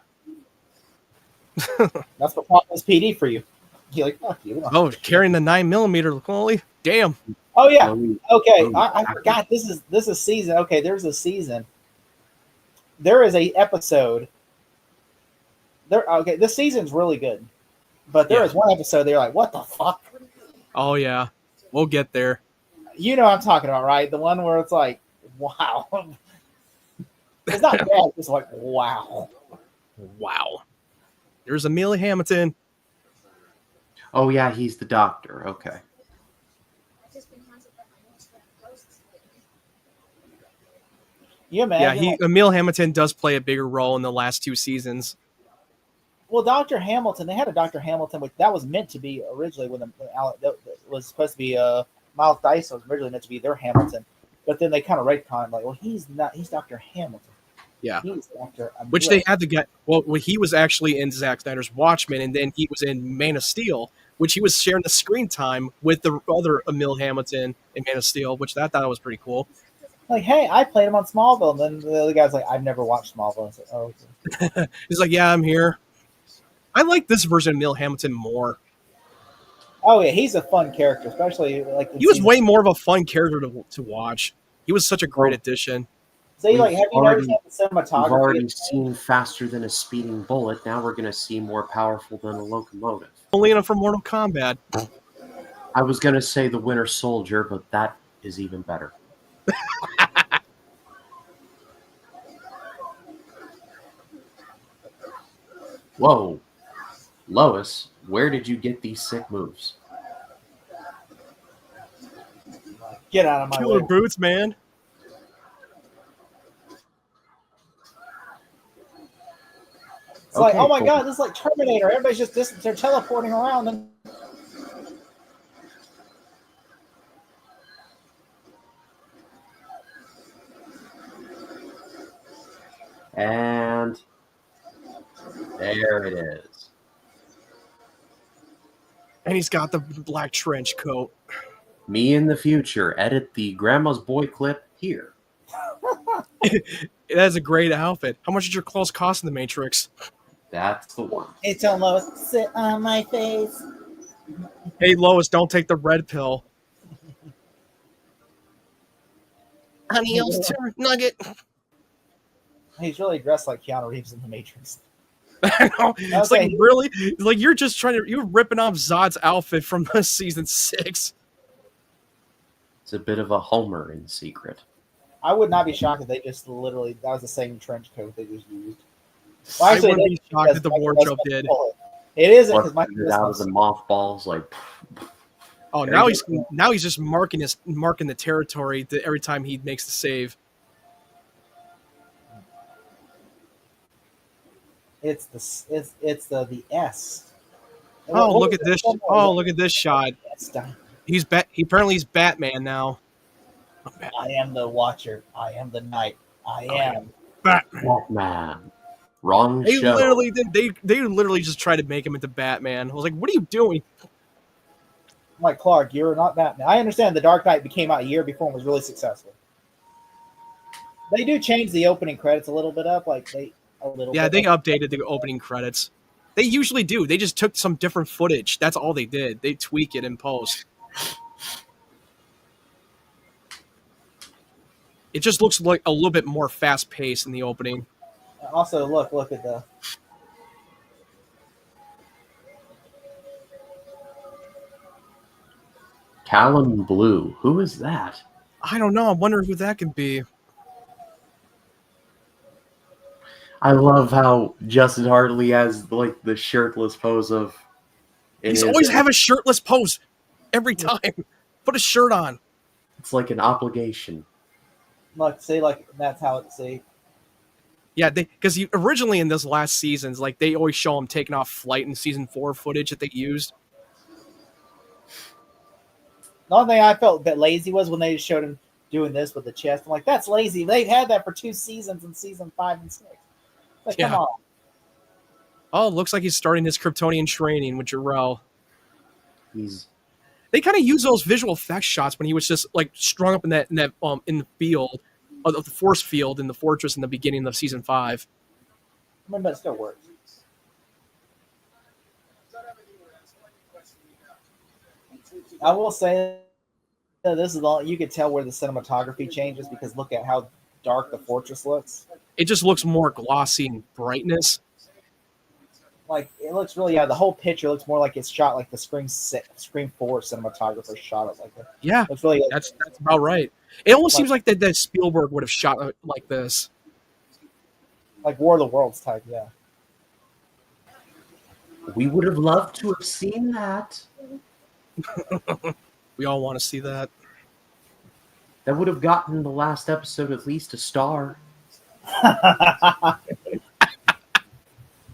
that's what Populous PD for you. You're like, fuck you. Oh, carrying the 9mm. Holy damn! Oh yeah. Okay, Oh, I forgot. This is season. Okay, there's a season. There is a episode. Okay, this season's really good, but there is one episode. They're like, what the fuck? Oh yeah, we'll get there. You know what I'm talking about, right? The one where it's like, wow. It's not bad. It's just like, wow. Wow. There's Amelia Hamilton. Oh, yeah, he's the doctor. Okay. You imagine? Yeah, Emil Hamilton does play a bigger role in the last 2 seasons. Well, Dr. Hamilton, they had a Dr. Hamilton, which that was meant to be originally when that was supposed to be Miles Dyson was originally meant to be their Hamilton, but then they kind of retconned like, well, he's not. He's Dr. Hamilton. Yeah, he's Dr. Which they had to get. Well, he was actually in Zack Snyder's Watchmen, and then he was in Man of Steel, which he was sharing the screen time with the other Emil Hamilton in Man of Steel, which I thought was pretty cool. Like, hey, I played him on Smallville, and then the other guy's like, I've never watched Smallville. I said, oh, okay. He's like, yeah, I'm here. I like this version of Emil Hamilton more. Oh yeah, he's a fun character, especially like he was way more of a fun character to watch. He was such a great addition. So, like, have you noticed the cinematography? We've already seen faster than a speeding bullet. Now we're going to see more powerful than a locomotive. Melina from Mortal Kombat. I was going to say the Winter Soldier, but that is even better. Whoa. Lois, where did you get these sick moves? Get out of my Killer way. boots, man. It's like, oh my god, this is like Terminator. Everybody's just they're teleporting around. And And there it is. And he's got the black trench coat. Me in the future. Edit the Grandma's Boy clip here. That's a great outfit. How much did your clothes cost in the Matrix? That's the one. Hey, tell Lois, sit on my face. Hey, Lois, don't take the red pill. Adios, Nugget. He's really dressed like Keanu Reeves in the Matrix. I know. It's Okay. like, really? It's like you're just you're ripping off Zod's outfit from season 6. It's a bit of a Homer in secret. I would not be shocked if they just literally, that was the same trench coat they just used. I wouldn't be shocked if the wardrobe did. It isn't because Plus, Michael out of the mothballs, like. Oh, now he's just marking the territory every time he makes the save. It's the S. Oh, look at this! Oh, look at this shot. He's apparently he's Batman now. I am the Watcher. I am the Knight. I am Batman. Wrong They show. literally did. They literally just tried to make him into Batman. I was like, what are you doing? I'm like, Clark, you're not Batman. I understand the Dark Knight came out a year before and was really successful. They do change the opening credits a little bit up, Yeah, they updated the opening credits. They usually do. They just took some different footage. That's all they did. They tweak it in post. It just looks like a little bit more fast paced in the opening. Also, look at the. Callum Blue. Who is that? I don't know. I'm wondering who that can be. I love how Justin Hartley has like the shirtless pose of. He's always have a shirtless pose every time. Put a shirt on. It's like an obligation. Look, that's how it see. Yeah, because originally in this last seasons, like they always show him taking off flight in season 4 footage that they used. The only thing I felt a bit lazy was when they showed him doing this with the chest. I'm like, that's lazy. They've had that for 2 seasons in season 5 and 6. Like, Yeah. come on. Oh, looks like he's starting his Kryptonian training with Jarrell. They kind of use those visual effects shots when he was just like strung up in the field of the force field in the fortress in the beginning of season 5. I mean, but it still works. I will say that this is all you could tell where the cinematography changes because look at how dark the fortress looks. It just looks more glossy and brightness. Like it looks really, the whole picture looks more like it's shot like the Scream 4 cinematographer shot it like that. Yeah, it's really that's about right. It almost seems like that Spielberg would have shot it like this, like War of the Worlds type. Yeah, we would have loved to have seen that. We all want to see that. That would have gotten the last episode at least a star.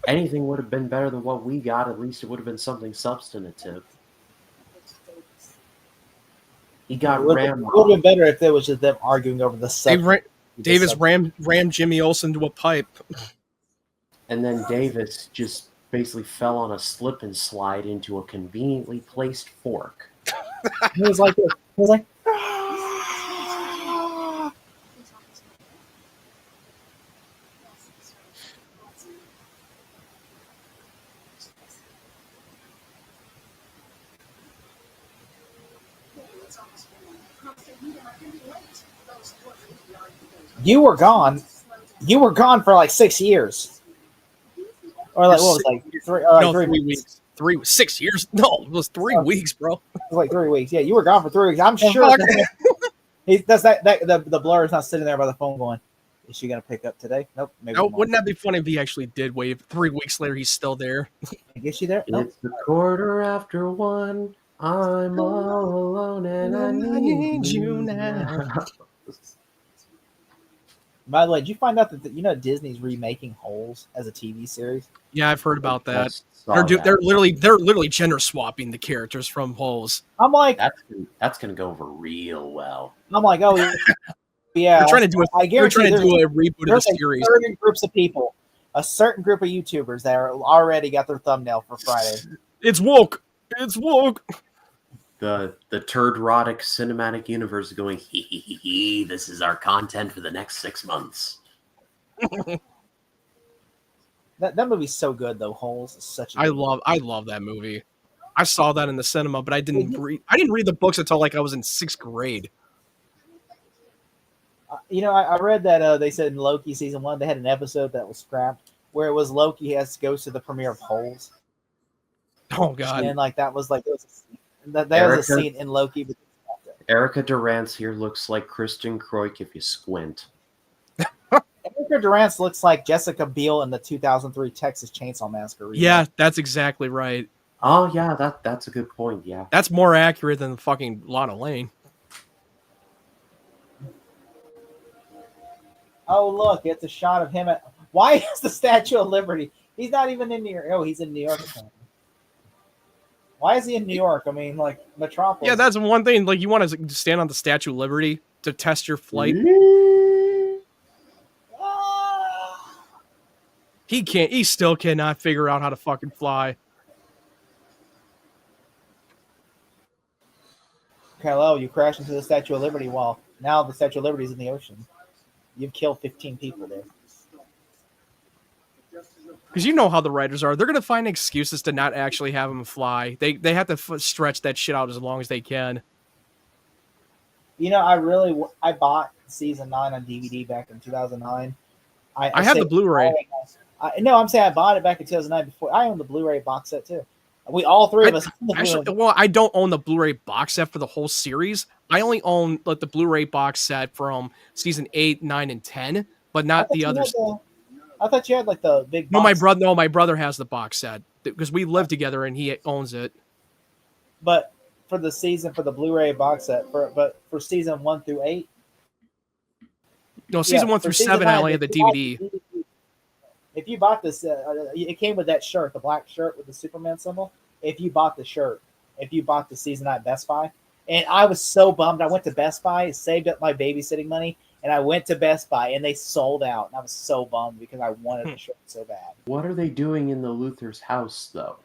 Anything would have been better than what we got. At least it would have been something substantive. He got rammed. It would have been better if it was just them arguing over the subject. Davis rammed Jimmy Olsen to a pipe. And then Davis just basically fell on a slip and slide into a conveniently placed fork. He was like, You were gone. You were gone for like 6 years, or like what was it, like 3? No, 3 weeks. 6 years? No, it was 3 weeks, bro. It was like 3 weeks. Yeah, you were gone for 3 weeks. I'm sure. The blur is not sitting there by the phone going, "Is she gonna pick up today?" Nope. Maybe no, wouldn't that be funny if he actually did wave? 3 weeks later, he's still there. Is she there? Nope. It's 1:15. I'm all alone and I need you now. By the way, did you find out that Disney's remaking Holes as a TV series? Yeah, I've heard about that. They're literally gender swapping the characters from Holes. I'm like, that's gonna go over real well. I'm like, oh Yeah, They're trying to do a, I they're trying to guarantee do a reboot of the there's series. certain groups of people, a certain group of YouTubers that are already got their thumbnail for Friday. It's woke. It's woke. The turd-rotic cinematic universe is going, hee hee hee hee, this is our content for the next 6 months. That movie's so good though. Holes is such a I good love that movie. I saw that in the cinema, but I didn't read the books until like I was in 6th grade. I read that they said in Loki season 1 they had an episode that was scrapped where it was Loki goes to the premiere of Holes. Oh god. And like that was a scene in Loki. But Erica Durance here looks like Kristen Kroik if you squint. Erica Durance looks like Jessica Biel in the 2003 Texas Chainsaw Massacre. Yeah, that's exactly right. Oh yeah, that's a good point. Yeah, that's more accurate than fucking Lana Lane. Oh look, it's a shot of him at. Why is the Statue of Liberty? He's not even in New York. Oh, he's in New York. Why is he in New York? I mean, like Metropolis. Yeah, that's one thing. Like you want to stand on the Statue of Liberty to test your flight. He still cannot figure out how to fucking fly. Hello, you crashed into the Statue of Liberty. Well, now the Statue of Liberty is in the ocean. You've killed 15 people there. Because you know how the writers are. They're going to find excuses to not actually have him fly. They have to stretch that shit out as long as they can. You know, I bought season 9 on DVD back in 2009. I have the Blu-ray. No, I'm saying I bought it back in 2009 before. I own the Blu-ray box set too. We all three of us. Well, I don't own the Blu-ray box set for the whole series. I only own like the Blu-ray box set from season 8, 9, and 10, but not the others. I thought you had like the big. No, my brother has the box set because we live together and he owns it. But for the Blu-ray box set, for season 1 through 8. No, season 1 through 7, I only had the DVD. If you bought this, it came with that shirt, the black shirt with the Superman symbol. If you bought the season at Best Buy, and I was so bummed. I went to Best Buy, saved up my babysitting money, and I went to Best Buy, and they sold out. And I was so bummed because I wanted the shirt so bad. What are they doing in the Luthor's house, though?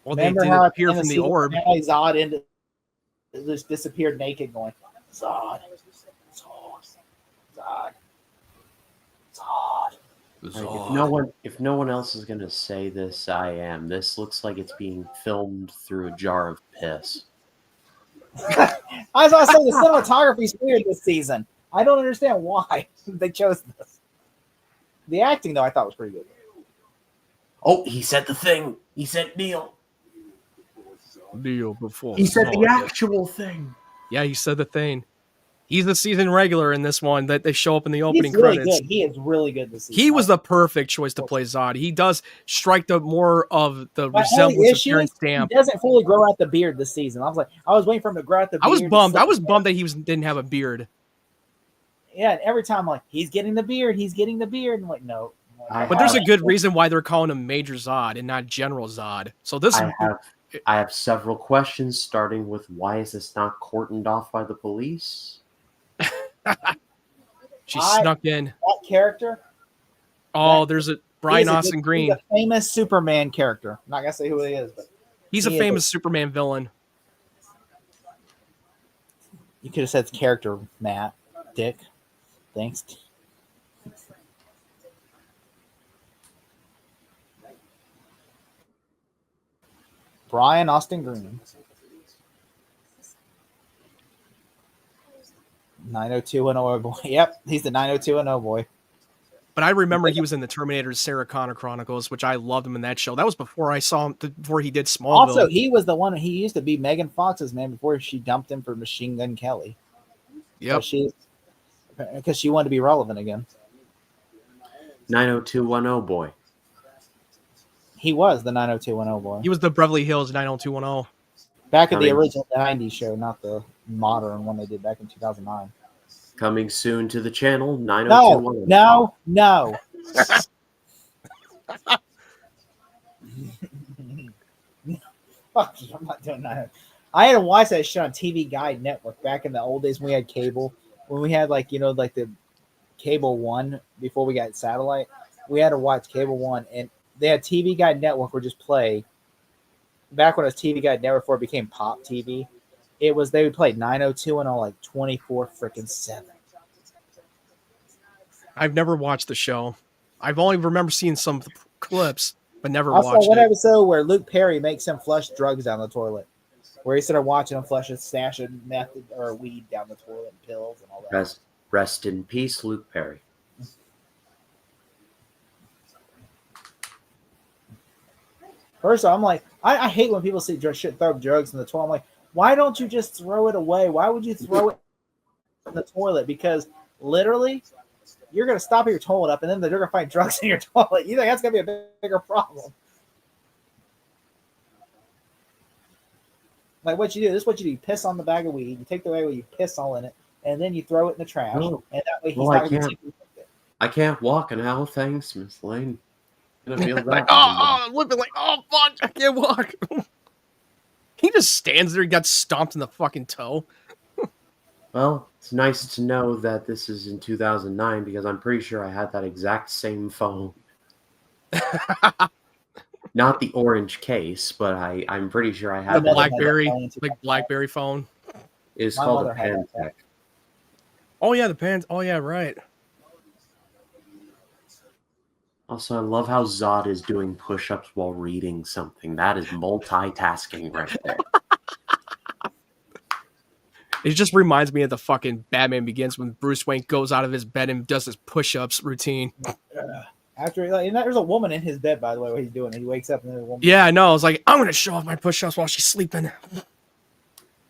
Well, remember they did appear from the orb. Zod just disappeared naked, going Zod. If no one else is gonna say this, I am. This looks like it's being filmed through a jar of piss. I was about to say the cinematography's weird this season. I don't understand why they chose this. The acting, though, I thought was pretty good. Oh, he said the thing. He said Neil. Neil before. He said the actual thing. Yeah, he said the thing. He's the season regular in this one that they show up in the opening really credits. Good. He is really good this season. He was the perfect choice to play Zod. He does strike the more of the resemblance of Terrence Stamp. He doesn't fully grow out the beard this season. I was waiting for him to grow out the beard. I was bummed that he didn't have a beard. Yeah, and every time I'm like, he's getting the beard. And I'm like, no. But there's a good reason why they're calling him Major Zod and not General Zod. So this I have several questions, starting with why is this not cordoned off by the police? She snuck in. That character. Oh, there's a Brian Austin Green. He's a famous Superman character. I'm not gonna say who he is, but he's a famous Superman villain. You could have said character, Matt. Dick. Thanks. Brian Austin Green. 90210 boy. Yep, he's the 90210 boy. But I remember he was in the Terminator's Sarah Connor Chronicles, which I loved him in that show. That was before I saw him, before he did Smallville. Also, he was the one, he used to be Megan Fox's man before she dumped him for Machine Gun Kelly. Yep. Because she wanted to be relevant again. 90210 boy. He was the 90210 boy. He was the Beverly Hills 90210. Back in the original 90s show, not the modern one they did back in 2009. Coming soon to the channel, 90210. No. Fuck you, I'm not doing that. I had to watch that shit on TV Guide Network back in the old days when we had cable. when we had like the cable one before we got satellite, we had to watch cable one, and they had TV Guide Network would just play. Back when it was TV Guide Network before it became Pop TV, they would play 902 and all like 24/7. I've never watched the show. I've only remember seeing some clips, but never I saw watched one it. episode where Luke Perry makes him flush drugs down the toilet, where he started watching him flush a stash of meth or weed down the toilet, and pills and all that. Rest in peace, Luke Perry. First of all, I'm like, I hate when people throw drugs in the toilet. I'm like, why don't you just throw it away? Why would you throw it in the toilet? Because literally, you're going to stop your toilet up, and then they're going to find drugs in your toilet. You think that's going to be a bigger problem? Like what you do, this is what you do. You piss on the bag of weed. You take the bag of weed, you piss all in it, and then you throw it in the trash. No. And that way he's Well, not going to it. I can't walk now. Thanks, Miss Lane. Like, I'm looking like, oh fuck, I can't walk. He just stands there. He got stomped in the fucking toe. Well, it's nice to know that this is in 2009 because I'm pretty sure I had that exact same phone. Not the orange case, but I'm pretty sure I had the BlackBerry phone. It's called a Pantech. Oh yeah, the Pans. Oh yeah, right. Also, I love how Zod is doing push-ups while reading something. That is multitasking right there. It just reminds me of the fucking Batman Begins when Bruce Wayne goes out of his bed and does his push-ups routine. There's a woman in his bed, by the way, what he's doing. He wakes up and there's a woman. Yeah, I know. I was like, I'm going to show off my push-ups while she's sleeping.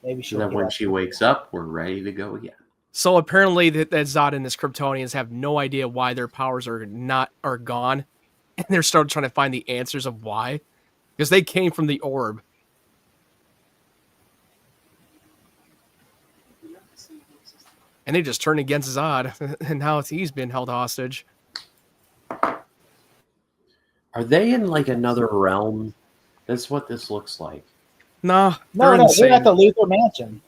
Maybe she'll. And then when she wakes up, we're ready to go again. So apparently that Zod and his Kryptonians have no idea why their powers are gone. And they're starting trying to find the answers of why. Because they came from the orb. And they just turned against Zod. And now he's been held hostage. Are they in like another realm? That's what this looks like. No, they're at the Luthor Mansion.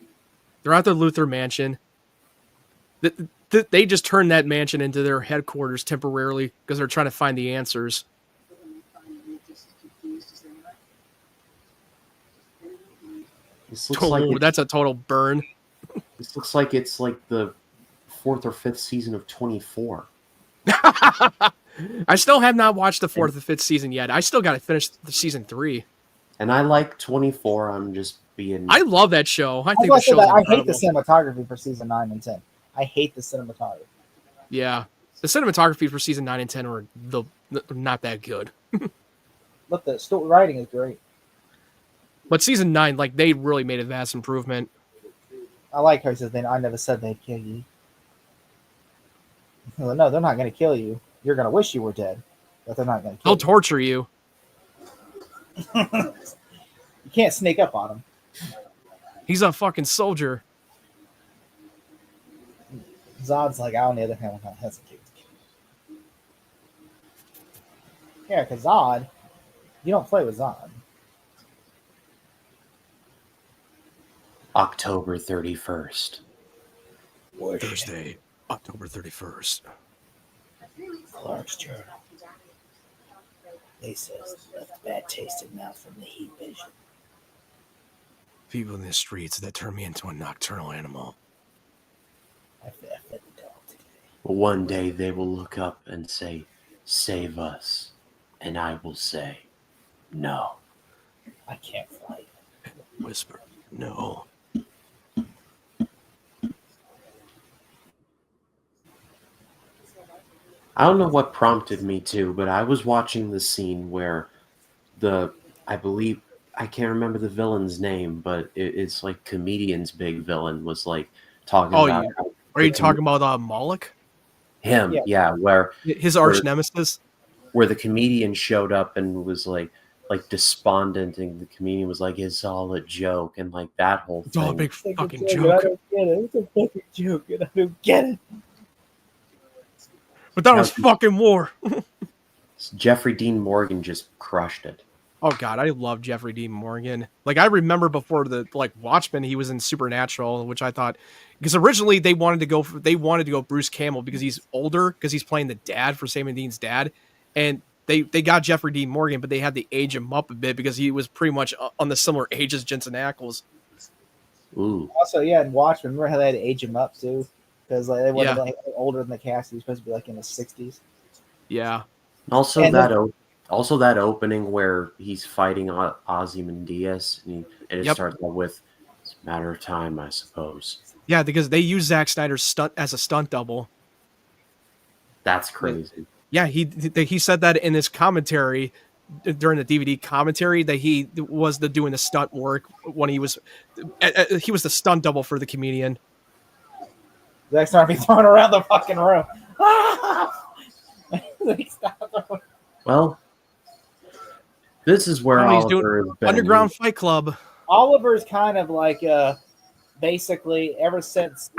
They're at the Luthor Mansion. They just turned that mansion into their headquarters temporarily because they're trying to find the answers. This looks like that's a total burn. This looks like it's like the 4th or 5th season of 24. I still have not watched the 4th or 5th season yet. I still got to finish the season 3. And I like 24. I'm just being. I love that show. I think the show's I hate the cinematography for season 9 and 10. I hate the cinematography. Yeah, the cinematography for season 9 and 10 are not that good. But the story writing is great. But season 9, like they really made a vast improvement. I like how he says, "I never said they'd kill you." Well, no, they're not going to kill you. You're going to wish you were dead, but they're not going to kill you. They'll torture you. You can't sneak up on him. He's a fucking soldier. Zod's like, on the other hand, I'm going to hesitate. Yeah, because Zod, you don't play with Zod. October 31st. Thursday, October 31st. Clark's Journal. They says left bad taste in mouth from the heat vision. People in the streets that turn me into a nocturnal animal. I fed the dog today. One day they will look up and say, "Save us," and I will say, "No." I can't fight. Whisper, no. I don't know what prompted me to, but I was watching the scene where I believe, I can't remember the villain's name, but it's like Comedian's big villain was like talking about. Are you talking about Moloch? Him, yeah, where his arch nemesis, where the comedian showed up and was like despondent, and the comedian was like, "It's all a joke," and like that whole thing. It's all a big fucking joke. I don't get it. It's a fucking joke, and I don't get it. But that was fucking war. Jeffrey Dean Morgan just crushed it. Oh God, I love Jeffrey Dean Morgan. Like I remember before the Watchmen, he was in Supernatural, which I thought because originally they wanted to go Bruce Campbell because he's older because he's playing the dad for Sam and Dean's dad, and they got Jeffrey Dean Morgan, but they had to age him up a bit because he was pretty much on the similar age as Jensen Ackles. Ooh. Also, yeah, in Watchmen, remember how they had to age him up too because they wanted older than the cast. He was supposed to be like in his 60s. Yeah. Also, that opening where he's fighting Ozymandias, and it starts out with, "It's a matter of time, I suppose." Yeah, because they use Zack Snyder's stunt as a stunt double. That's crazy. Yeah, he said that in his commentary during the DVD commentary that he was doing the stunt work when he was the stunt double for the comedian. Zack Snyder be throwing around the fucking room. Well, this is where he's Oliver doing has been. Underground Fight Club. Oliver's kind of like basically ever since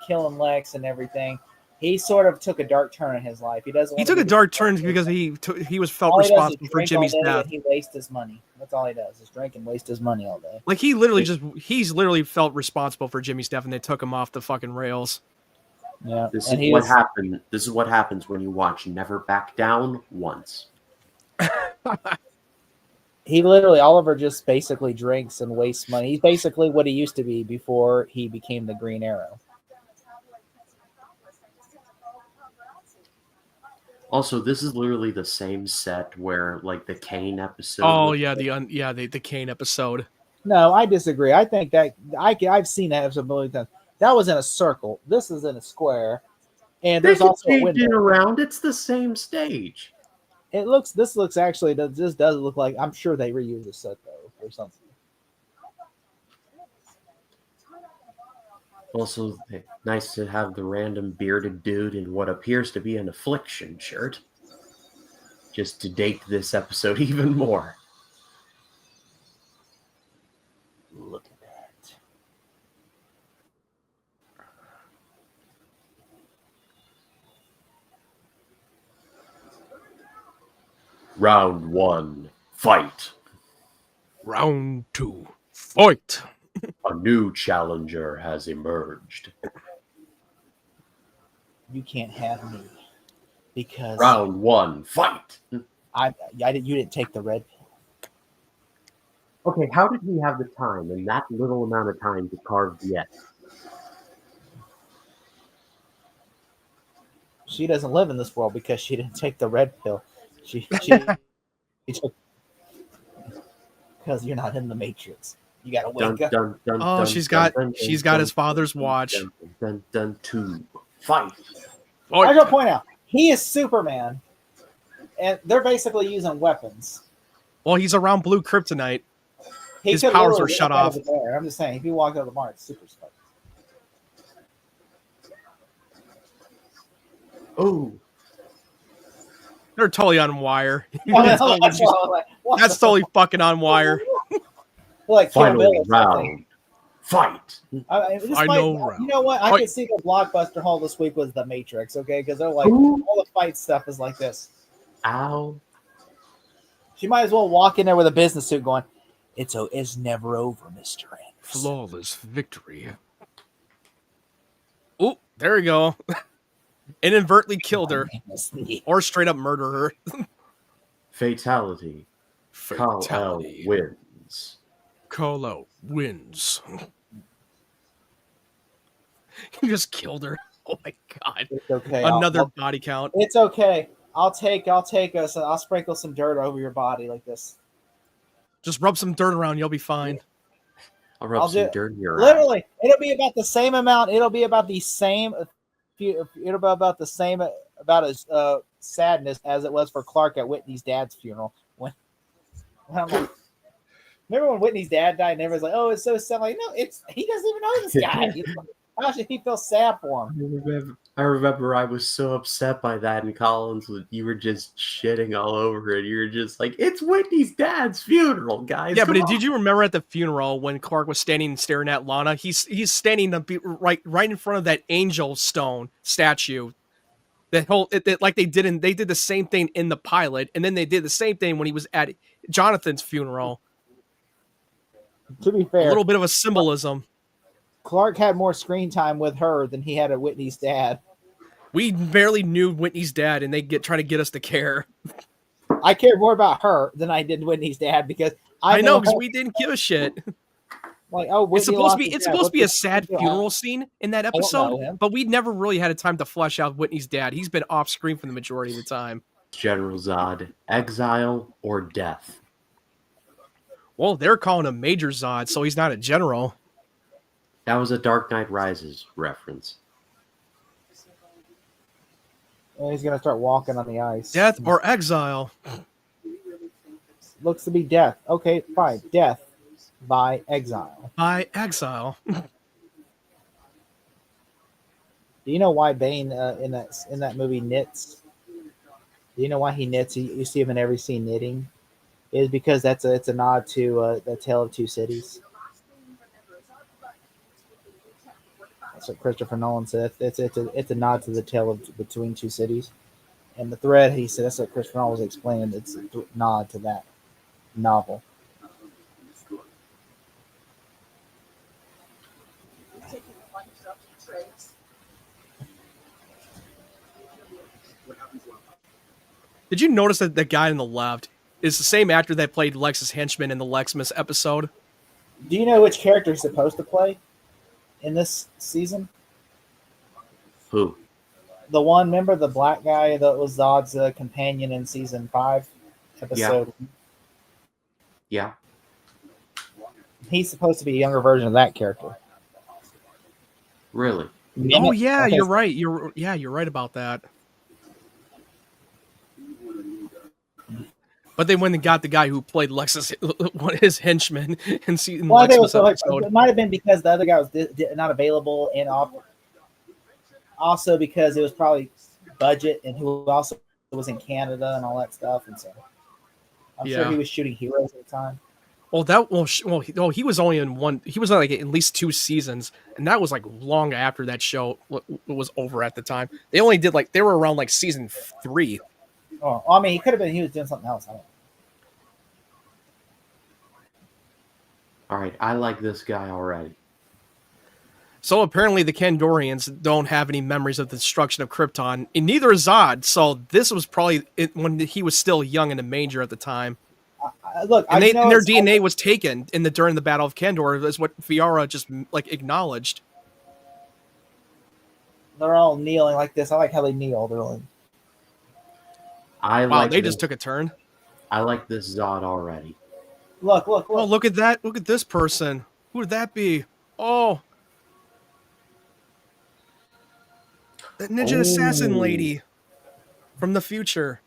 killing Lex and everything, he sort of took a dark turn in his life. He doesn't. He took a dark turn because he was felt responsible for Jimmy's death. He wastes his money. That's all he does is drink and waste his money all day. Like he's literally felt responsible for Jimmy's death, and they took him off the fucking rails. Yeah, This is what happened. This is what happens when you watch Never Back Down once. Oliver just basically drinks and wastes money. He's basically what he used to be before he became the Green Arrow. Also, this is literally the same set where, like, the Kane episode. Oh yeah, the Kane episode. No, I disagree. I think that I've seen that episode a million times. That was in a circle. This is in a square, and there's also a window around. It's the same stage. This looks actually. This does look like. I'm sure they reused the set though or something. Also, nice to have the random bearded dude in what appears to be an Affliction shirt, just to date this episode even more. Look at that. Round 1, fight. Round 2, fight. A new challenger has emerged. You can't have me because Round 1, fight. you didn't take the red pill. Okay, how did he have the time in that little amount of time to carve the S? She doesn't live in this world because she didn't take the red pill. She took because you're not in the Matrix. You gotta wake up. She's got his father's watch. Two, fight. I gotta point out, he is Superman, and they're basically using weapons. Well, he's around blue kryptonite. His powers were shut off. I'm just saying, if he walked out of the bar, it's super special. Oh, they're totally on wire. That's totally fucking on wire. Like final round, fight. You know what? I could see the blockbuster haul this week was The Matrix, okay? Because they're like all the fight stuff is like this. Ow! She might as well walk in there with a business suit, going, "It's never over, Mr. Anderson." Flawless victory. Oh, there we go. Inadvertently killed her, or straight up murder her. Fatality. Kal-El wins. Kal-El wins. You just killed her. Oh my god! It's okay. Another body count. It's okay. I'll sprinkle some dirt over your body like this. Just rub some dirt around. You'll be fine. I'll rub some dirt in your eye. Literally, it'll be about the same amount. It'll be about the same. It'll be about the same about as sadness as it was for Clark at Whitney's dad's funeral. When I'm like, remember when Whitney's dad died and everyone's like, "Oh, it's so sad." I'm like, no, he doesn't even know this guy. How should he feel sad for him? I remember I was so upset by that in Collins. You were just shitting all over it. You were just like, "It's Whitney's dad's funeral, guys." Yeah, but did you remember at the funeral when Clark was standing and staring at Lana? He's standing right in front of that angel stone statue. That whole like they did the same thing in the pilot, and then they did the same thing when he was at Jonathan's funeral. To be A fair, little bit of a symbolism. Clark had more screen time with her than he had at Whitney's dad. We barely knew Whitney's dad, and they trying to get us to care. I cared more about her than I did Whitney's dad because I know know because her. we didn't give a shit. Like, oh, Whitney It's supposed to be a What's sad the- funeral scene in that I don't know episode, him. but we never really had a time to flesh out Whitney's dad. He's been off screen for the majority of the time. General Zod, exile or death? Well, they're calling him Major Zod, so he's not a general. That was a Dark Knight Rises reference. And he's gonna start walking on the ice. Death or exile? Looks to be death. Okay, fine. Death by exile. By exile. Do you know why Bane in that movie knits? Do you know why he knits? You see him in every scene knitting. It is because it's a nod to the Tale of Two Cities. That's what Christopher Nolan said. It's a nod to the Tale of Between Two Cities. And the thread, he said, that's what Christopher Nolan was explaining. It's a nod to that novel. Did you notice that the guy on the left is the same actor that played Lex's henchman in the Lexmas episode? Do you know which character he's supposed to play in this season? Who? The one, remember the black guy that was Zod's companion in season 5 episode? Yeah. He's supposed to be a younger version of that character. Really? Oh yeah, you're right. You're right about that. But they went and got the guy who played his henchman in season. Well, I think it might have been because the other guy was not available, and also because it was probably budget, and who also was in Canada and all that stuff, and so I'm sure he was shooting Heroes at the time. He was only in one. He was on like at least 2 seasons, and that was like long after that show was over at the time. They only did they were around like season 3. Oh, I mean, he could have been. He was doing something else. I don't know. All right, I like this guy already. So apparently the Kandorians don't have any memories of the destruction of Krypton, and neither is Zod. So this was probably when he was still young in a manger at the time. Look, and their DNA was taken during the Battle of Kandor. Is what Fiara just acknowledged. They're all kneeling like this. I like how they kneel. They're like, they just took a turn. I like this Zod already. Look. Oh, look at that. Look at this person. Who would that be? Oh. That ninja assassin lady from the future.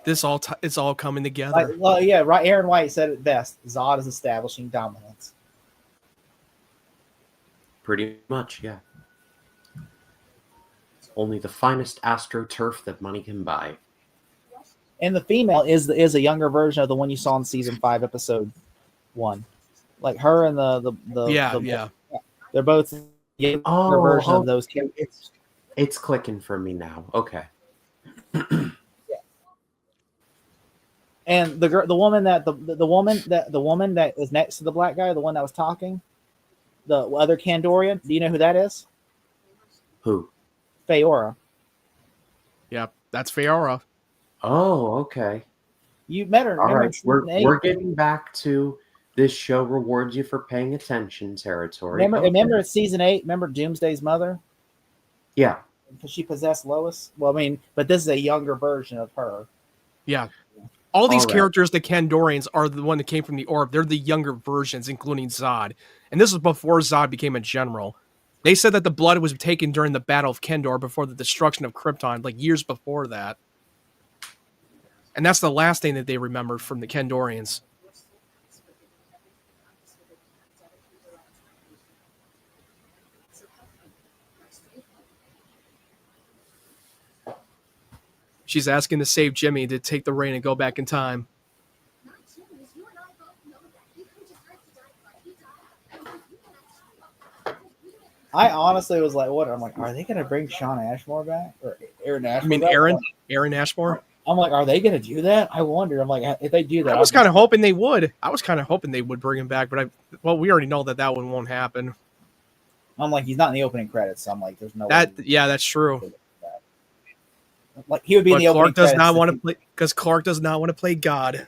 It's all coming together. Right. Aaron White said it best. Zod is establishing dominance. Pretty much, yeah. Only the finest astroturf that money can buy. And the female is a younger version of the one you saw in season 5, episode 1. Like her and the they're both younger version of those characters. It's clicking for me now. Okay. And the woman that was next to the black guy, the one that was talking, the other Kandorian. Do you know who that is? Who? Feora. Yep, that's Feora. Oh, okay. You met her. All right, we're getting back to this show rewards you for paying attention territory. Remember season 8? Remember Doomsday's mother? Yeah. Because she possessed Lois. Well, I mean, but this is a younger version of her. Yeah. All these characters, the Kandorians, are the one that came from the orb. They're the younger versions, including Zod. And this was before Zod became a general. They said that the blood was taken during the Battle of Kandor before the destruction of Krypton, like years before that. And that's the last thing that they remembered from the Kandorians. She's asking to save Jimmy to take the reign and go back in time. I honestly was like, what? I'm like, are they going to bring Shawn Ashmore back? Or Aaron Ashmore? I mean, back? Aaron Ashmore? I'm like, are they going to do that? I wonder. I'm like, if they do that, I was kind of hoping they would. I was kind of hoping they would bring him back, but we already know that one won't happen. I'm like, he's not in the opening credits. So I'm like, there's no way. Yeah, that's true. Like he would be in the opening Clark credits. does not want to play because Clark does not want to play God.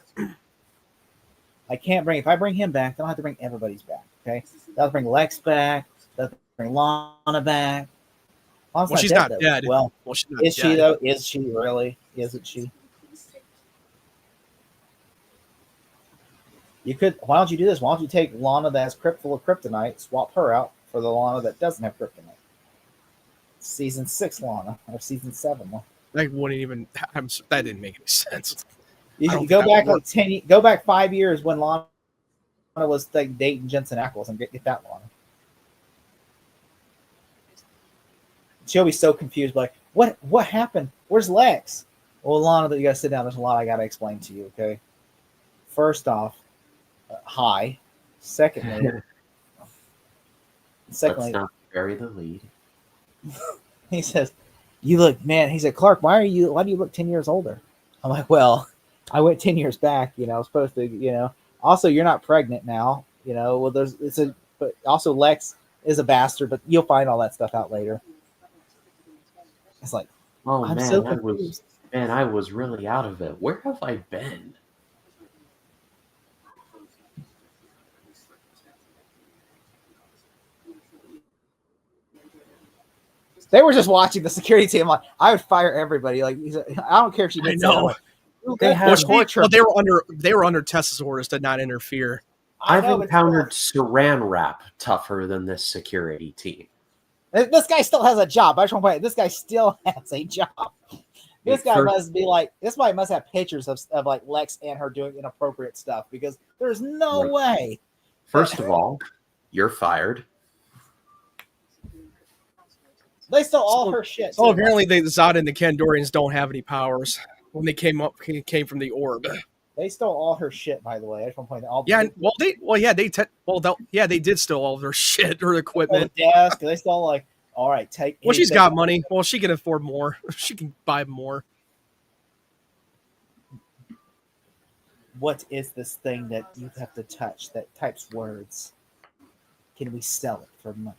I can't bring. If I bring him back, then I'll have to bring everybody's back. Okay, I'll bring Lex back. I'll bring Lana back. Well, she's not dead. Well, she's not is she though? Is she really? Isn't she? You could. Why don't you do this? Why don't you take Lana that's full of kryptonite, swap her out for the Lana that doesn't have kryptonite? Season 6 Lana or season 7 Lana. That wouldn't even. That didn't make any sense. You go back like 10. Go back 5 years when Lana was like dating Jensen Ackles and get that Lana. She'll be so confused, like, what happened? Where's Lex? Well, Lana, you gotta sit down. There's a lot I gotta explain to you. Okay. First off, hi. Secondly, let's not bury the lead. He says, "You look, man." He said, "Clark, why do you look 10 years older?" I'm like, "Well, I went 10 years back. I was supposed to. Also, you're not pregnant now. Well, but also Lex is a bastard. But you'll find all that stuff out later." It's like, oh I'm man, so confused. I was really out of it. Where have I been? They were just watching the security team. Like, I would fire everybody. Like, I don't care if she did. I know. They were under Tessa's orders to not interfere. I've encountered saran wrap tougher than this security team. This guy still has a job. I just want to point out, this guy still has a job. This guy must be like, this guy must have pictures of like Lex and her doing inappropriate stuff because there's no way. First of all, you're fired. They stole all her shit. So apparently, the Zod and the Kandorians don't have any powers when they came from the orb. They stole all her shit, by the way. I just want to point out. They did steal all of their shit or equipment. Desk. They stole like, all right, take. Well, she's got money. Well, she can afford more. She can buy more. What is this thing that you have to touch that types words? Can we sell it for money?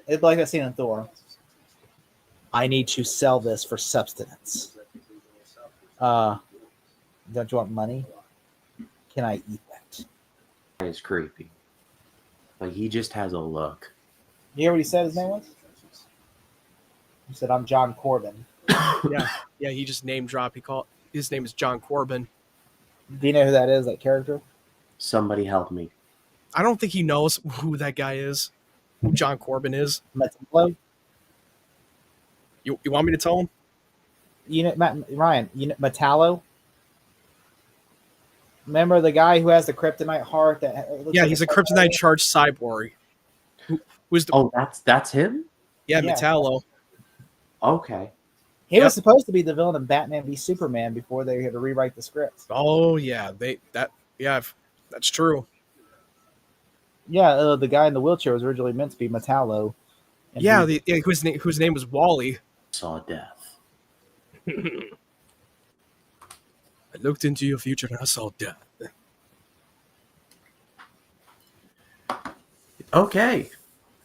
It's like that scene in Thor. I need to sell this for substance. Don't you want money? Can I eat that? It's creepy. Like, he just has a look. You hear what he said his name was? He said, "I'm John Corbin." Yeah, he just name dropped. His name is John Corbin. Do you know who that is, that character? Somebody help me. I don't think he knows who that guy is. Who John Corbin is. Metallo? You want me to tell him? Ryan, Metallo? Remember the guy who has the kryptonite heart? He's a kryptonite charged cyborg. Who's the? Oh, that's him. Yeah, Metallo. Okay. He was supposed to be the villain in Batman v Superman before they had to rewrite the script. Oh yeah, that's true. Yeah, the guy in the wheelchair was originally meant to be Metallo. Whose name was Wally. Saw death. I looked into your future and I saw death. Okay.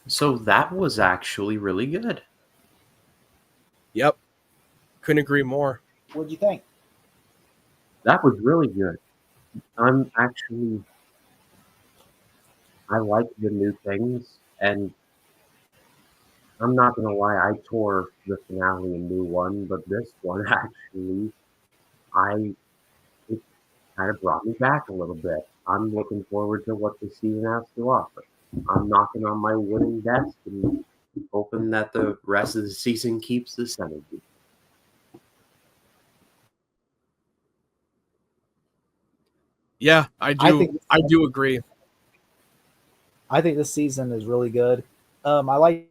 So that was actually really good. Yep. Couldn't agree more. What'd you think? That was really good. I like the new things, and I'm not gonna lie, I tore the finale a new one, but this one actually, it kind of brought me back a little bit. I'm looking forward to what the season has to offer. I'm knocking on my wooden desk and hoping that the rest of the season keeps this energy. Yeah, I do agree. I think this season is really good. I like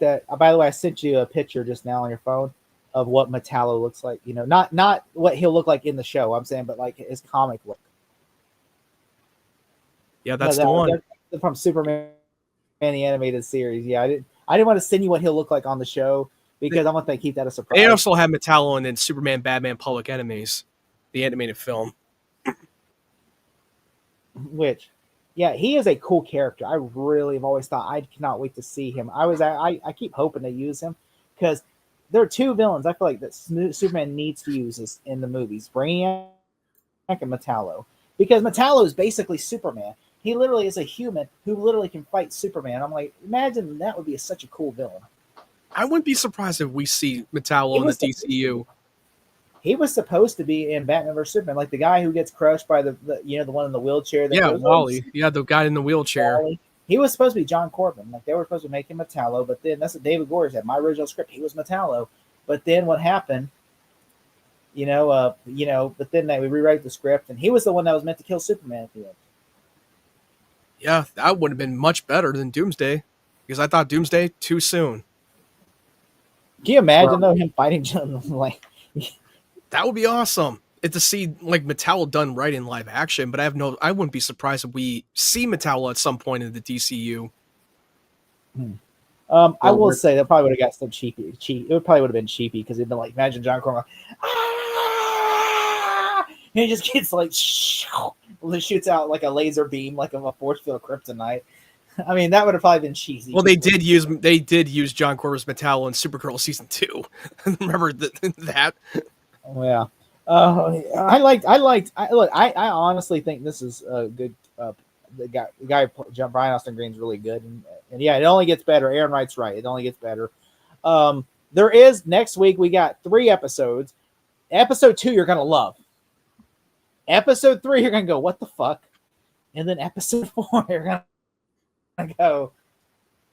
that. By the way, I sent you a picture just now on your phone of what Metallo looks like. Not what he'll look like in the show. I'm saying, but like his comic look. Yeah, that's the one from Superman, the animated series. Yeah, I didn't want to send you what he'll look like on the show because I want to keep that a surprise. They also had Metallo in Superman, Batman, Public Enemies, the animated film. Which, yeah, he is a cool character. I really have always thought I cannot wait to see him. I keep hoping they use him because there are two villains I feel like that Superman needs to use this in the movies: Brainiac and Metallo, because Metallo is basically Superman. He literally is a human who literally can fight Superman. I'm like, imagine that would be such a cool villain. I wouldn't be surprised if we see Metallo in the DCU. He was supposed to be in Batman vs Superman, like the guy who gets crushed by the one in the wheelchair. Yeah, Wally. Yeah, the guy in the wheelchair. Wally. He was supposed to be John Corbin. Like they were supposed to make him Metallo, but then that's what David Goyer said. My original script, he was Metallo, but then what happened? But then we rewrite the script, and he was the one that was meant to kill Superman at the end. Yeah, that would have been much better than Doomsday, because I thought Doomsday too soon. Can you imagine though him fighting like? That would be awesome. To see like Metallo done right in live action, but I wouldn't be surprised if we see Metallo at some point in the DCU. I will say that probably would have got some cheapy. It probably would have been cheapy because it'd been like, imagine John Corbin, and he just gets like shoots out like a laser beam, like of a force field kryptonite. I mean, that would have probably been cheesy. Well, they did use John Corbin's Metallo in Supergirl season 2. Remember that? Oh, yeah. I honestly think this is a good. The guy Brian Austin Green's really good, and yeah, it only gets better. Aaron Wright's right; it only gets better. There is next week. We got 3 episodes. Episode 2 you're gonna love. Episode 3 you're gonna go, what the fuck? And then episode 4 you're gonna go,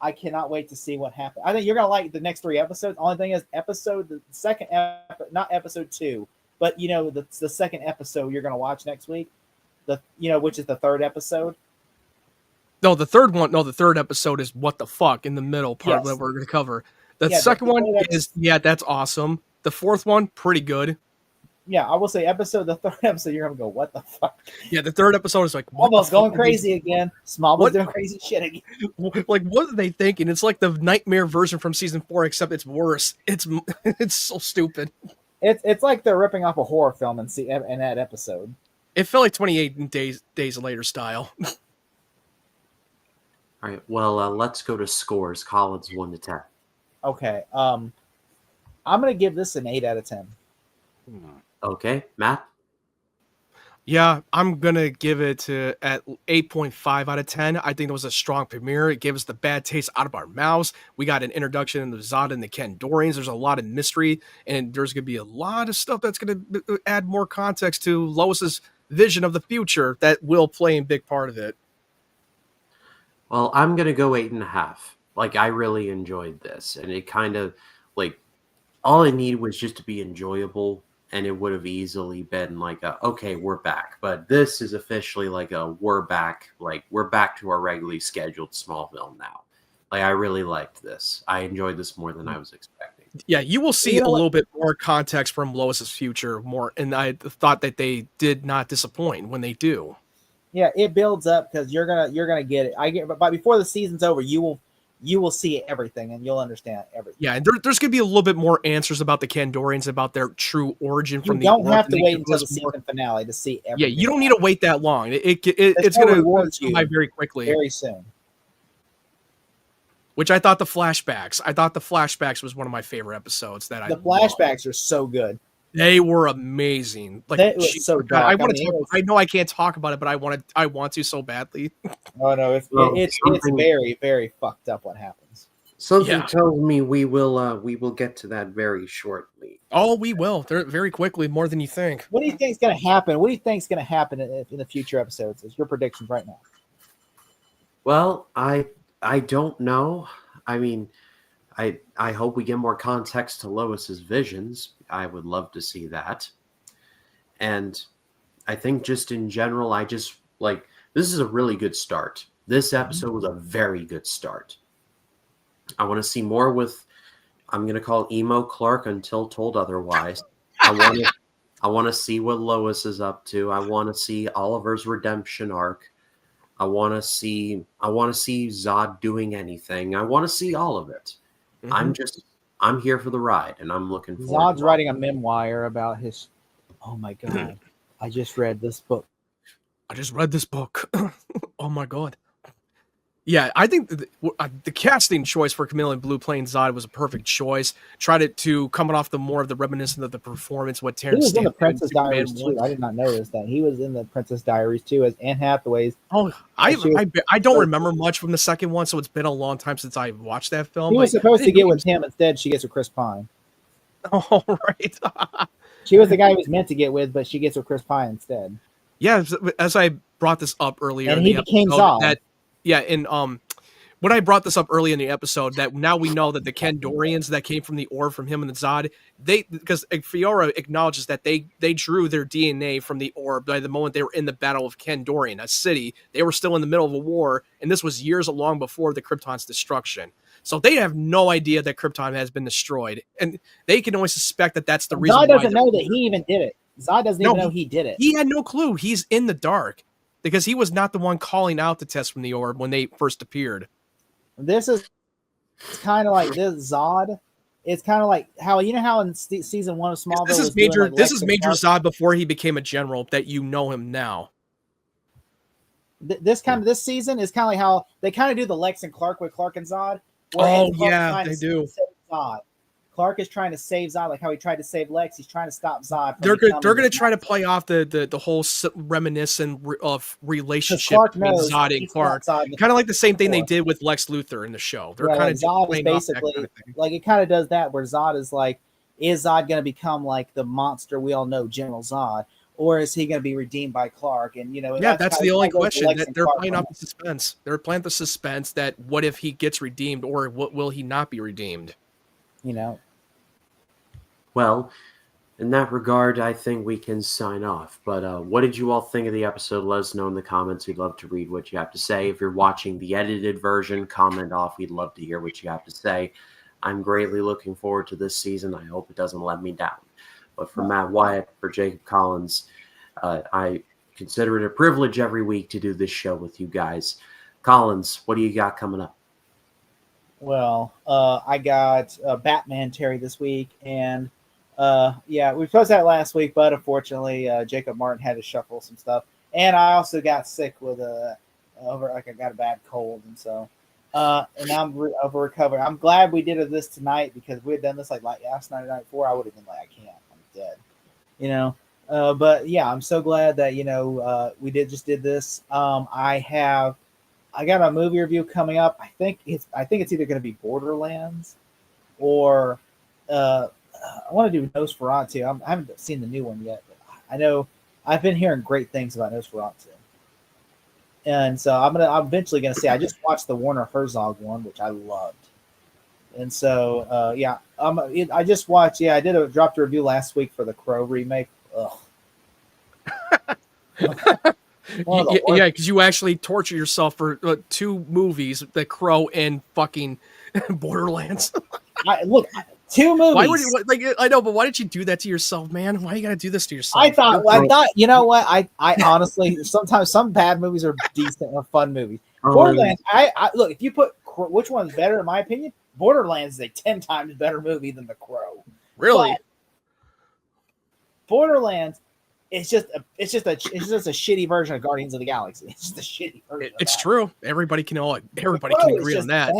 I cannot wait to see what happens. I think you're gonna like the next 3 episodes. Only thing is not episode 2, but the second episode you're gonna watch next week, which is the 3rd episode. No, the third one. No, the 3rd episode is what the fuck in the middle part that we're gonna cover. The second one is that's awesome. The 4th one, pretty good. Yeah, I will say the 3rd episode, you're gonna go, what the fuck? Yeah, the 3rd episode is like almost going crazy again. Smallville's doing crazy shit again. Like, what are they thinking? It's like the nightmare version from season 4, except it's worse. It's so stupid. It's like they're ripping off a horror film in that episode. It felt like 28 Days Later style. All right. Well, let's go to scores. Collins 1 to 10. Okay. I'm gonna give this an 8 out of 10. Okay, Matt. Yeah, I'm gonna give it at 8.5 out of 10. I think it was a strong premiere. It gave us the bad taste out of our mouths. We got an introduction into Zod and the Kandorians. There's a lot of mystery, and there's gonna be a lot of stuff that's gonna add more context to Lois's vision of the future that will play a big part of it. Well, I'm gonna go 8.5. Like, I really enjoyed this, and it kind of like all I needed was just to be enjoyable. And it would have easily been like, okay, we're back. But this is officially like we're back. Like, we're back to our regularly scheduled Smallville now. Like, I really liked this. I enjoyed this more than I was expecting. Yeah, you will see a little bit more context from Lois's future more. And I thought that they did not disappoint when they do. Yeah, it builds up because you're gonna get it. But before the season's over, you will see everything and you'll understand everything. Yeah, and there's going to be a little bit more answers about the Kandorians, about their true origin from the. You don't have to wait until the season finale to see everything. Yeah, you don't need to wait that long. It's going to come by very quickly. Very soon. Which I thought the flashbacks was one of my favorite episodes. The flashbacks are so good. They were amazing. Like, that was so dark. I know I can't talk about it, but I want to so badly. Oh no, it's very, very fucked up what happens. Something tells me we will get to that very shortly. Oh, we will. Very quickly, more than you think. What do you think is going to happen? What do you think is going to happen in the future episodes? Is your predictions right now? Well, I don't know. I mean, I hope we get more context to Lois's visions. I would love to see that. And I think just in general, I just like, this is a really good start. This episode was a very good start. I want to see more with, I'm going to call Emo Clark until told otherwise. I want to see what Lois is up to. I want to see Oliver's redemption arc. I want to see Zod doing anything. I want to see all of it. Mm-hmm. I'm here for the ride, and I'm looking forward. Zod's writing a memoir about his. Oh my god! I just read this book. Oh my god. Yeah, I think the casting choice for Chameleon Blue playing Zod was a perfect choice. Tried to coming off the more of the reminiscent of the performance what He Terrence was in the Stamp did Princess Superman Diaries too. 1. I did not notice that he was in the Princess Diaries too as Anne Hathaway's. Oh, I don't remember much from the second one, so it's been a long time since I watched that film. He was supposed to get with him. Instead, she gets with Chris Pine. Oh, right. She was the guy he was meant to get with, but she gets with Chris Pine instead. Yeah, as I brought this up earlier, and he became Zod. When I brought this up early in the episode, that now we know that the Kandorians that came from the orb from him and the Zod, because Fiora acknowledges that they drew their DNA from the orb by the moment they were in the Battle of Kandorian, a city. They were still in the middle of a war, and this was years long before the Krypton's destruction. So they have no idea that Krypton has been destroyed, and they can only suspect that that's the reason. Zod doesn't know that he even did it. Zod doesn't even know he did it. He had no clue. He's in the dark because he was not the one calling out the test from the orb when they first appeared. This is kind of like this Zod. It's kind of like how how in season 1 of Smallville. This is major. This is Major Zod before he became a general. That you know him now. This season is kind of like how they kind of do the Lex and Clark with Clark and Zod. Oh yeah, they do. Zod. Clark is trying to save Zod, like how he tried to save Lex. He's trying to stop Zod. They're going to try to play off the whole reminiscent of relationship between Zod and Clark, kind of like the same thing they did with Lex Luthor in the show. They're kind of Zod is basically like it kind of does that where Zod is like, is Zod going to become like the monster we all know, General Zod, or is he going to be redeemed by Clark? And that's the only question. That they're playing off the suspense. They're playing the suspense that what if he gets redeemed, or what will he not be redeemed? Well, in that regard, I think we can sign off. But what did you all think of the episode? Let us know in the comments. We'd love to read what you have to say. If you're watching the edited version, comment off. We'd love to hear what you have to say. I'm greatly looking forward to this season. I hope it doesn't let me down. But for Matt Wyatt, for Jacob Collins, I consider it a privilege every week to do this show with you guys. Collins, what do you got coming up? Well, I got Batman Terry this week, and we posted that last week, but unfortunately, Jacob Martin had to shuffle some stuff, and I also got sick with I got a bad cold, and so and now I'm over recovering. I'm glad we did this tonight because if we had done this like last night or night before, I would have been like, I can't, I'm dead, But yeah, I'm so glad that we did this. I got a movie review coming up. I think it's either going to be Borderlands or I want to do Nosferatu. I haven't seen the new one yet, but I know I've been hearing great things about Nosferatu. And so I'm eventually gonna say I just watched the Werner Herzog one, which I loved. And so I just watched. I dropped a review last week for the Crow remake. Ugh. Yeah, because you actually torture yourself for 2 movies, The Crow and fucking Borderlands. Look, 2 movies. Why would you, I know, but why did you do that to yourself, man? Why you gotta do this to yourself? I thought, you know what? I honestly, sometimes some bad movies are decent or fun movies. Borderlands, I look, if you put which one's better, in my opinion, Borderlands is a 10 times better movie than The Crow. Really? But Borderlands, it's just a shitty version of Guardians of the Galaxy. It's just a shitty version. It's true. Everybody can agree on that.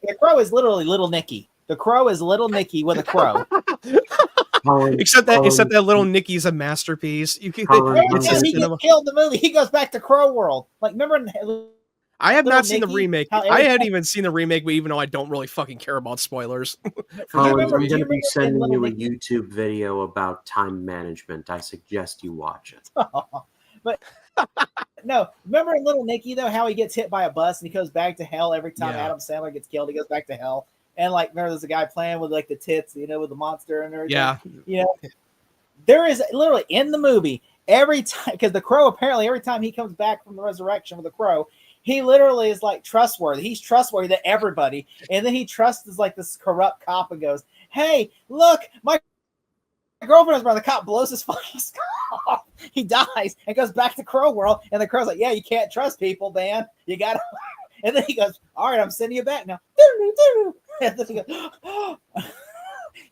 The Crow is literally Little Nicky. The Crow is Little Nicky with a crow. Except that Little Nicky's a masterpiece. He gets killed in the movie. He goes back to Crow World. Like, remember? I have not seen the remake. I hadn't even seen the remake, but even though I don't really fucking care about spoilers. I'm going to be sending you a YouTube video about time management. I suggest you watch it. But no, remember in Little Nicky though, how he gets hit by a bus and he goes back to hell every time Adam Sandler gets killed. He goes back to hell. And like, remember, there's a guy playing with like the tits, with the monster and everything. Yeah. There is literally in the movie every time, because the Crow apparently every time he comes back from the resurrection with the Crow, he literally is like trustworthy. He's trustworthy to everybody, and then he trusts like this corrupt cop and goes, "Hey, look, my girlfriend is around." The cop blows his fucking skull off. He dies and goes back to Crow World, and the Crow's like, "Yeah, you can't trust people, man. You gotta." And then he goes, "All right, I'm sending you back now." And then he goes,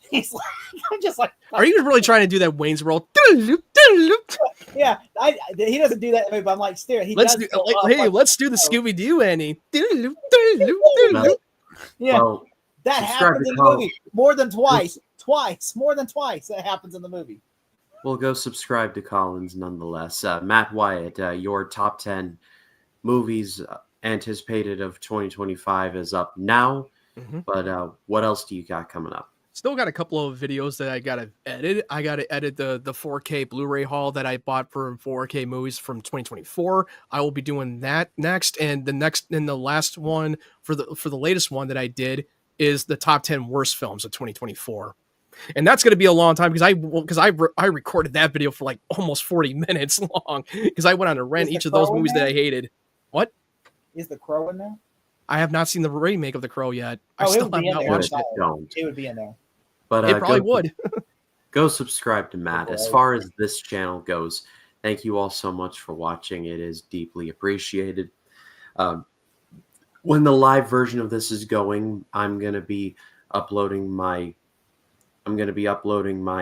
he's like, I'm just like, Are you really trying to do that Wayne's World? yeah, he doesn't do that, but I'm like, staring. Let's do the Scooby Doo, Annie. Yeah, Well, that subscribe happens to in the Colin. movie more than twice. More than twice. That happens in the movie. We'll go subscribe to Collins nonetheless. Matt Wyatt, your top 10 movies anticipated of 2025 is up now. But what else do you got coming up? Still got a couple of videos that I gotta edit. I gotta edit the 4K Blu-ray haul that I bought for 4K movies from 2024. I will be doing that next, and the last one for the latest one that I did is the top 10 worst films of 2024. And that's going to be a long time because I recorded that video for like almost 40 minutes long because I went on to rent each of those movies that I hated. What? Is The Crow in there? I have not seen the remake of The Crow yet. I Oh, it still would be have in not there. watched it. It would be in there. But It probably would. Go subscribe to Matt. As far as this channel goes, thank you all so much for watching. It is deeply appreciated. When the live version of this is going, I'm going to be uploading my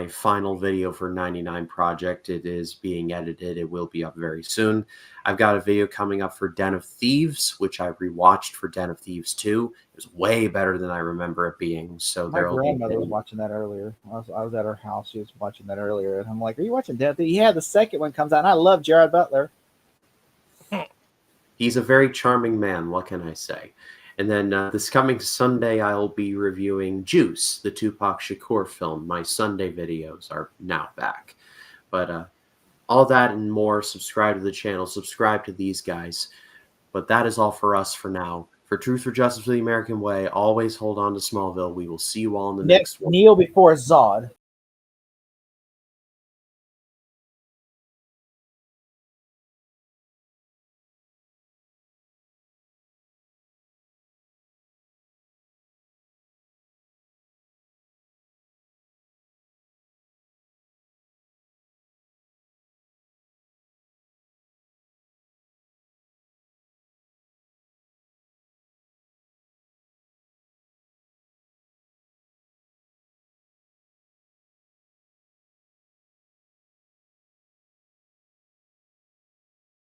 final video for 99 Project. It is being edited. It will be up very soon. I've got a video coming up for Den of Thieves, which I rewatched for Den of Thieves 2. It was way better than I remember it being. So My grandmother was watching that earlier. I was at her house. She was watching that earlier. And I'm like, are you watching Den of Thieves? Yeah, the second one comes out. And I love Gerard Butler. He's a very charming man. What can I say? And then this coming Sunday, I'll be reviewing Juice, the Tupac Shakur film. My Sunday videos are now back. But all that and more, subscribe to the channel, subscribe to these guys. But that is all for us for now. For Truth for Justice for the American Way, always hold on to Smallville. We will see you all in the next one. Kneel before Zod.